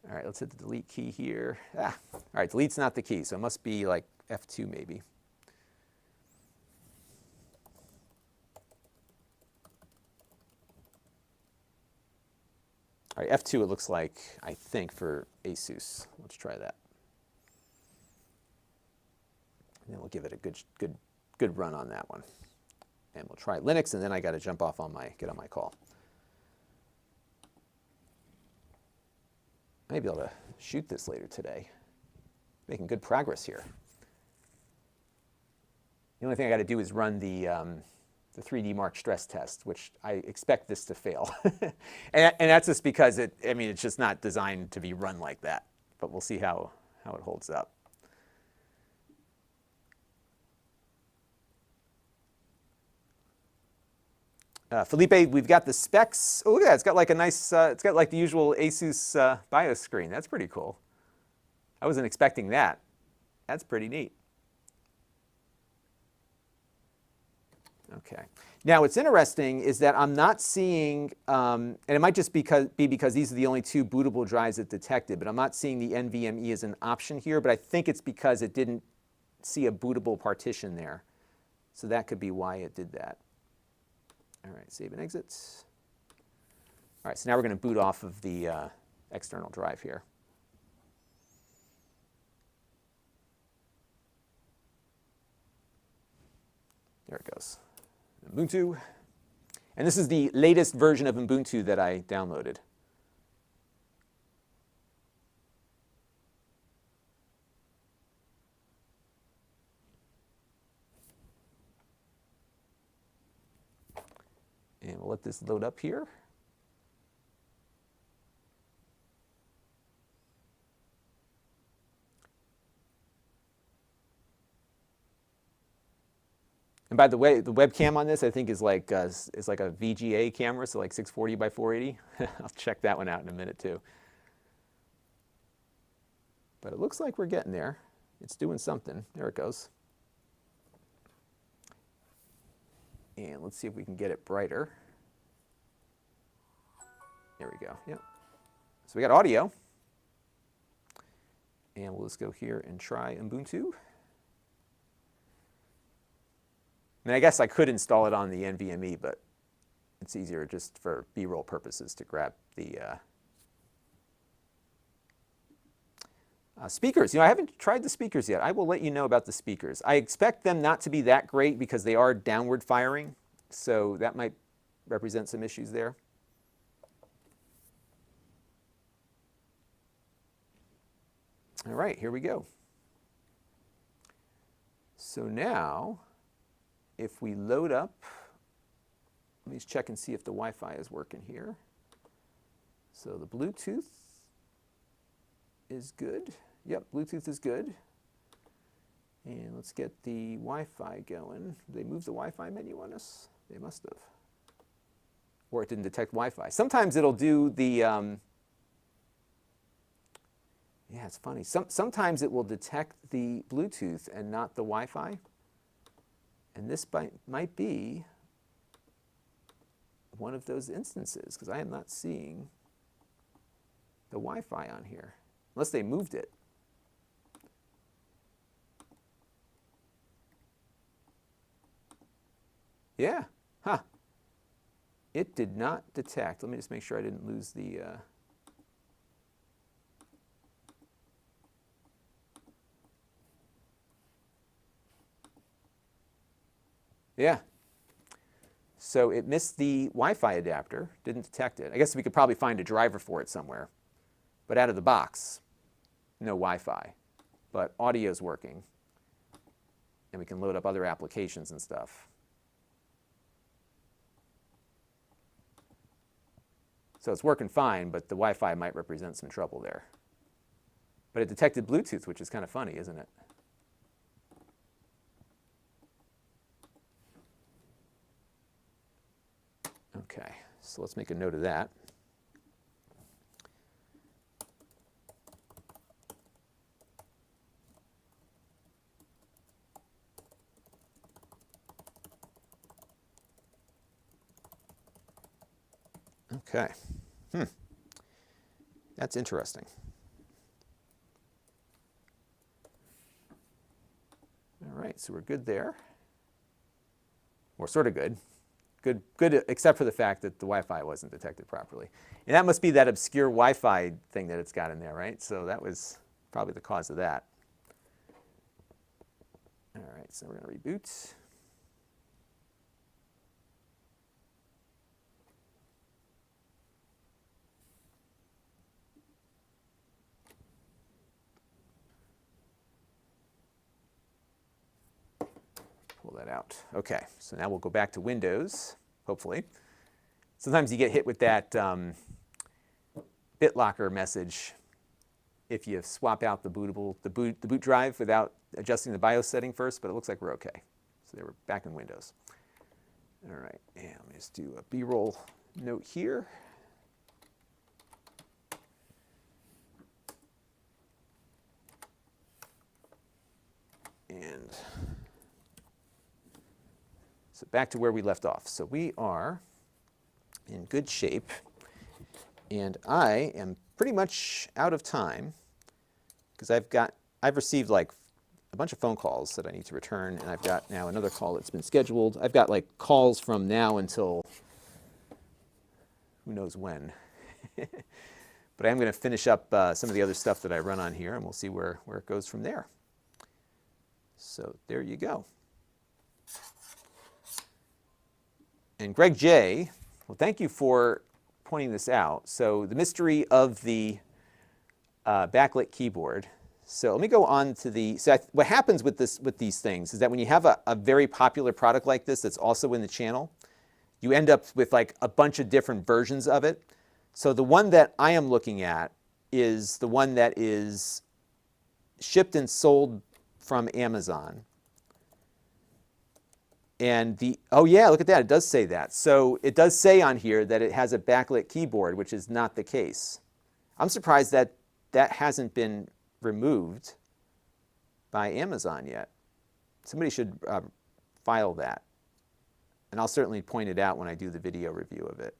All right, let's hit the delete key here. All right, delete's not the key, so it must be like F2 maybe. All right, F2 it looks like, I think, for Asus. Let's try that. And then we'll give it a good run on that one. And we'll try Linux, and then I got to jump off on get on my call. I may be able to shoot this later today. Making good progress here. The only thing I got to do is run the 3D Mark stress test, which I expect this to fail. and that's just because it's just not designed to be run like that. But we'll see how it holds up. Felipe, we've got the specs. Oh, look at that. It's got like a nice, it's got like the usual Asus BIOS screen. That's pretty cool. I wasn't expecting that. That's pretty neat. Okay. Now, what's interesting is that I'm not seeing, and it might just be because these are the only two bootable drives it detected, but I'm not seeing the NVMe as an option here, but I think it's because it didn't see a bootable partition there. So that could be why it did that. All right, save and exit. All right, so now we're going to boot off of the external drive here. There it goes. Ubuntu. And this is the latest version of Ubuntu that I downloaded. And we'll let this load up here. And by the way, the webcam on this I think is like a VGA camera, so like 640 by 480. I'll check that one out in a minute too. But it looks like we're getting there. It's doing something. There it goes. And let's see if we can get it brighter. There we go. Yep. So we got audio. And we'll just go here and try Ubuntu. I mean, I guess I could install it on the NVMe, but it's easier just for B-roll purposes to grab the speakers. I haven't tried the speakers yet. I will let you know about the speakers. I expect them not to be that great because they are downward firing, so that might represent some issues there. All right, here we go. So now, if we load up, let me just check and see if the Wi-Fi is working here. So the Bluetooth is good. Yep, Bluetooth is good. And let's get the Wi-Fi going. Did they move the Wi-Fi menu on us? They must have. Or it didn't detect Wi-Fi. Sometimes it'll do the, yeah, it's funny. Sometimes it will detect the Bluetooth and not the Wi-Fi. And this might be one of those instances, because I am not seeing the Wi-Fi on here, unless they moved it. Yeah, huh. It did not detect. Let me just make sure I didn't lose the... Yeah. So it missed the Wi-Fi adapter, didn't detect it. I guess we could probably find a driver for it somewhere. But out of the box, no Wi-Fi. But audio's working. And we can load up other applications and stuff. So it's working fine, but the Wi-Fi might represent some trouble there. But it detected Bluetooth, which is kind of funny, isn't it? Okay, so let's make a note of that. Okay. That's interesting. All right, so we're good there. We're sort of good. Good, except for the fact that the Wi-Fi wasn't detected properly. And that must be that obscure Wi-Fi thing that it's got in there, right? So that was probably the cause of that. All right, so we're going to reboot. Pull that out. Okay, so now we'll go back to Windows, hopefully. Sometimes you get hit with that BitLocker message if you swap out the boot drive without adjusting the BIOS setting first, but it looks like we're okay. So they were back in Windows. All right, and let me just do a B-roll note here. And so back to where we left off. So we are in good shape, and I am pretty much out of time because I've received like a bunch of phone calls that I need to return, and I've got now another call that's been scheduled. I've got like calls from now until who knows when. But I'm going to finish up some of the other stuff that I run on here, and we'll see where it goes from there. So there you go. And Greg J., well, thank you for pointing this out. So the mystery of the backlit keyboard. So let me go on to the, so what happens with these things is that when you have a very popular product like this that's also in the channel, you end up with like a bunch of different versions of it. So the one that I am looking at is the one that is shipped and sold from Amazon. And oh yeah, look at that, it does say that. So it does say on here that it has a backlit keyboard, which is not the case. I'm surprised that that hasn't been removed by Amazon yet. Somebody should file that. And I'll certainly point it out when I do the video review of it.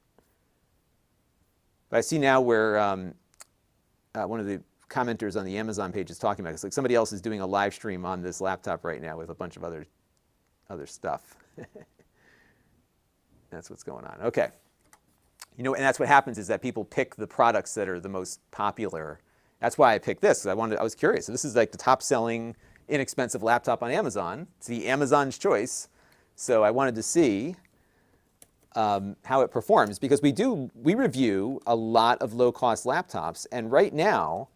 But I see now where one of the commenters on the Amazon page is talking about it. It's like somebody else is doing a live stream on this laptop right now with a bunch of other stuff. That's what's going on. Okay. You know, and that's what happens is that people pick the products that are the most popular. That's why I picked this. I was curious. So this is like the top selling inexpensive laptop on Amazon. It's the Amazon's choice. So I wanted to see how it performs, because we review a lot of low-cost laptops, and right now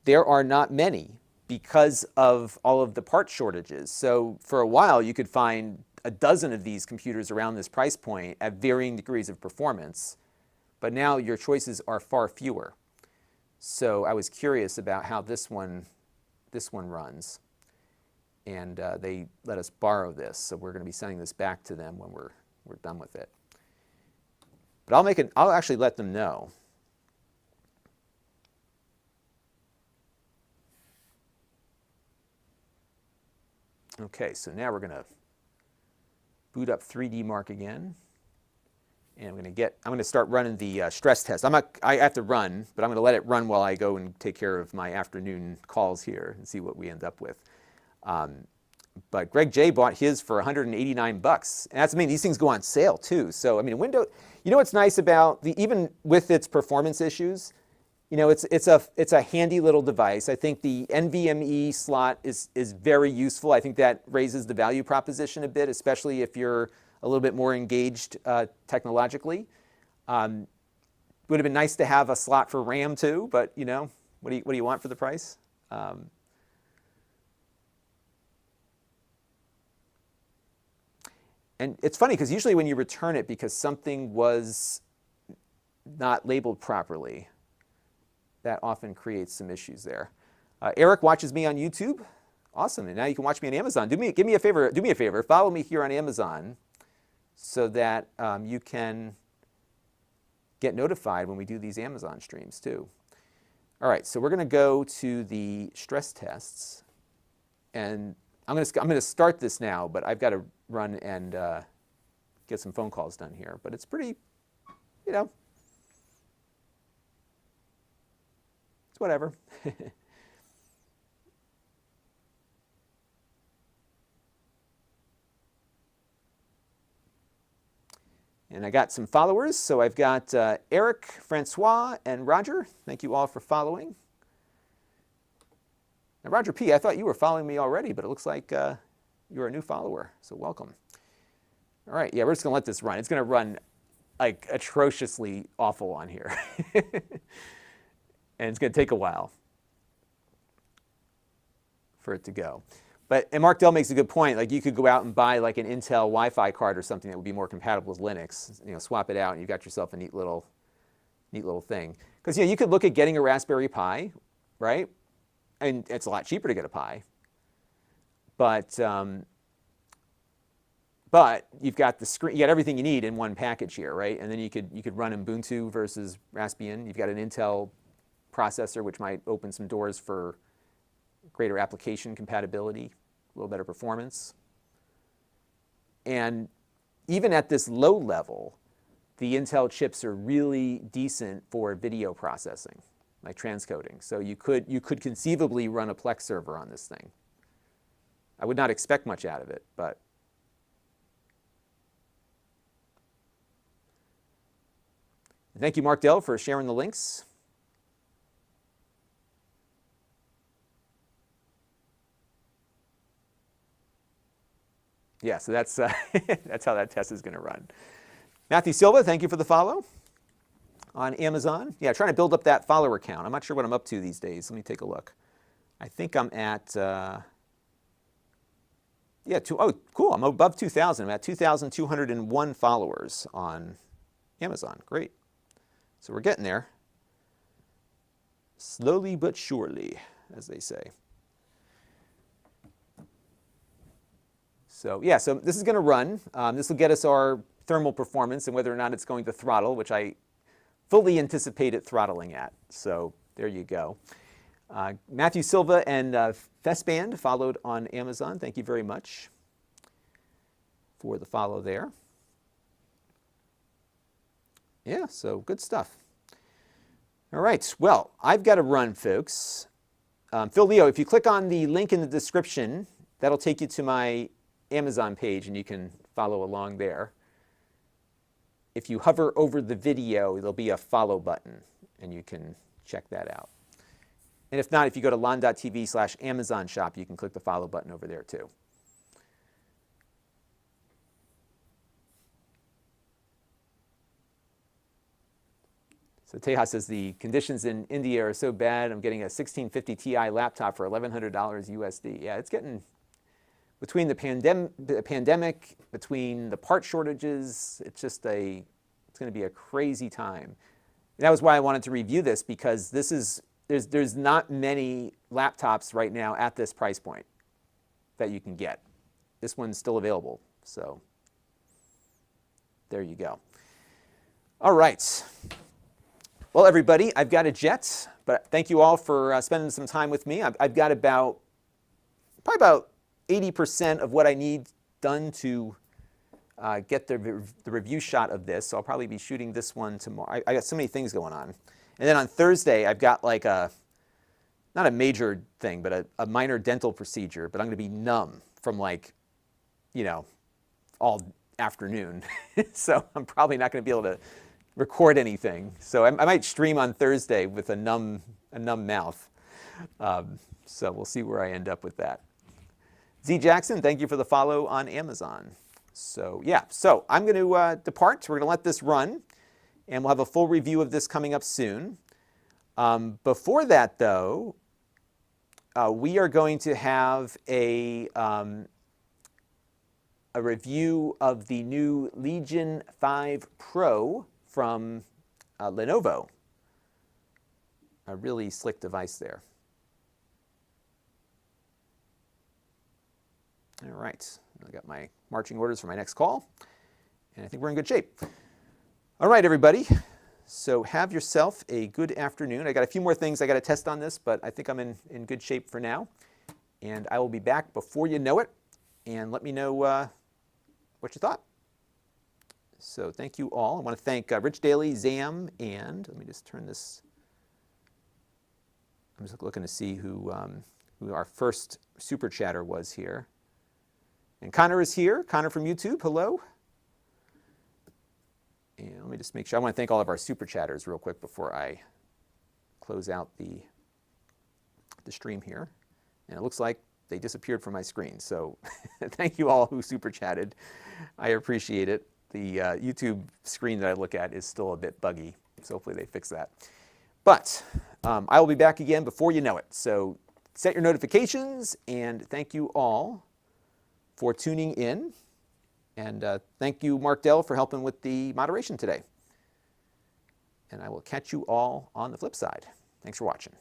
there are not many because of all of the part shortages. So for a while you could find a dozen of these computers around this price point at varying degrees of performance, but now your choices are far fewer. So I was curious about how this one runs, and they let us borrow this, so we're going to be sending this back to them when we're done with it. But I'll actually let them know. Okay, so now we're going to boot up 3D Mark again. And I'm going to start running the stress test. I have to run, but I'm going to let it run while I go and take care of my afternoon calls here and see what we end up with. But Greg J bought his for $189, and that's, I mean, these things go on sale too. So I mean, Windows, you know what's nice about even with its performance issues, you know, it's a handy little device. I think the NVMe slot is very useful. I think that raises the value proposition a bit, especially if you're a little bit more engaged technologically. Would have been nice to have a slot for RAM too, but you know, what do you want for the price? And it's funny because usually when you return it because something was not labeled properly, that often creates some issues there. Eric watches me on YouTube. Awesome, and now you can watch me on Amazon. Do me a favor, follow me here on Amazon so that you can get notified when we do these Amazon streams too. All right, so we're going to go to the stress tests, and I'm going to start this now, but I've got to run and get some phone calls done here. But it's pretty, you know, it's whatever. And I got some followers, so I've got Eric, Francois, and Roger. Thank you all for following. Now, Roger P., I thought you were following me already, but it looks like you're a new follower, so welcome. All right, yeah, we're just going to let this run. It's going to run like atrociously awful on here. And it's going to take a while for it to go. And Mark Dell makes a good point. Like you could go out and buy like an Intel Wi-Fi card or something that would be more compatible with Linux. You know, swap it out, and you've got yourself a neat little thing. Because you know, you could look at getting a Raspberry Pi, right? And it's a lot cheaper to get a Pi. But you've got the screen, you got everything you need in one package here, right? And then you could run Ubuntu versus Raspbian. You've got an Intel processor, which might open some doors for greater application compatibility, a little better performance. And even at this low level, the Intel chips are really decent for video processing, like transcoding. So you could conceivably run a Plex server on this thing. I would not expect much out of it, but thank you, Mark Dell, for sharing the links. Yeah, so that's that's how that test is going to run. Matthew Silva, thank you for the follow on Amazon. Yeah, trying to build up that follower count. I'm not sure what I'm up to these days. Let me take a look. I think I'm at, oh, cool. I'm above 2,000. I'm at 2,201 followers on Amazon. Great. So we're getting there. Slowly but surely, as they say. So yeah, so this is going to run. This will get us our thermal performance and whether or not it's going to throttle, which I fully anticipate it throttling at. So there you go. Matthew Silva and Festband followed on Amazon. Thank you very much for the follow there. Yeah, so good stuff. All right, well, I've got to run, folks. Phil Leo, if you click on the link in the description, that'll take you to my Amazon page, and you can follow along there. If you hover over the video, there'll be a follow button, and you can check that out. And if not, if you go to Lon.TV/Amazon shop, you can click the follow button over there too. So Tejas says the conditions in India are so bad, I'm getting a 1650 Ti laptop for $1,100 USD. Yeah, it's getting, between the pandemic, between the part shortages, it's going to be a crazy time. And that was why I wanted to review this, because there's not many laptops right now at this price point that you can get. This one's still available, so there you go. All right. Well, everybody, I've got a jet, but thank you all for spending some time with me. I've got probably about 80% of what I need done to get the review shot of this. So I'll probably be shooting this one tomorrow. I got so many things going on. And then on Thursday, I've got like not a major thing, but a minor dental procedure. But I'm going to be numb from like, all afternoon. So I'm probably not going to be able to record anything. So I might stream on Thursday with a numb mouth. So we'll see where I end up with that. Z Jackson, thank you for the follow on Amazon. So yeah, so I'm going to depart. We're going to let this run, and we'll have a full review of this coming up soon. Before that, though, we are going to have a review of the new Legion 5 Pro from Lenovo. A really slick device there. All right, I got my marching orders for my next call, and I think we're in good shape. All right, everybody. So have yourself a good afternoon. I got a few more things I got to test on this, but I think I'm in good shape for now. And I will be back before you know it, and let me know what you thought. So thank you all. I want to thank Rich Daly, Zam, and let me just turn this. I'm just looking to see who our first super chatter was here. And Connor is here. Connor from YouTube, hello. And let me just make sure. I want to thank all of our super chatters real quick before I close out the stream here. And it looks like they disappeared from my screen. So thank you all who super chatted. I appreciate it. The YouTube screen that I look at is still a bit buggy. So hopefully they fix that. But I will be back again before you know it. So set your notifications, and thank you all for tuning in. And thank you, Mark Dell, for helping with the moderation today. And I will catch you all on the flip side. Thanks for watching.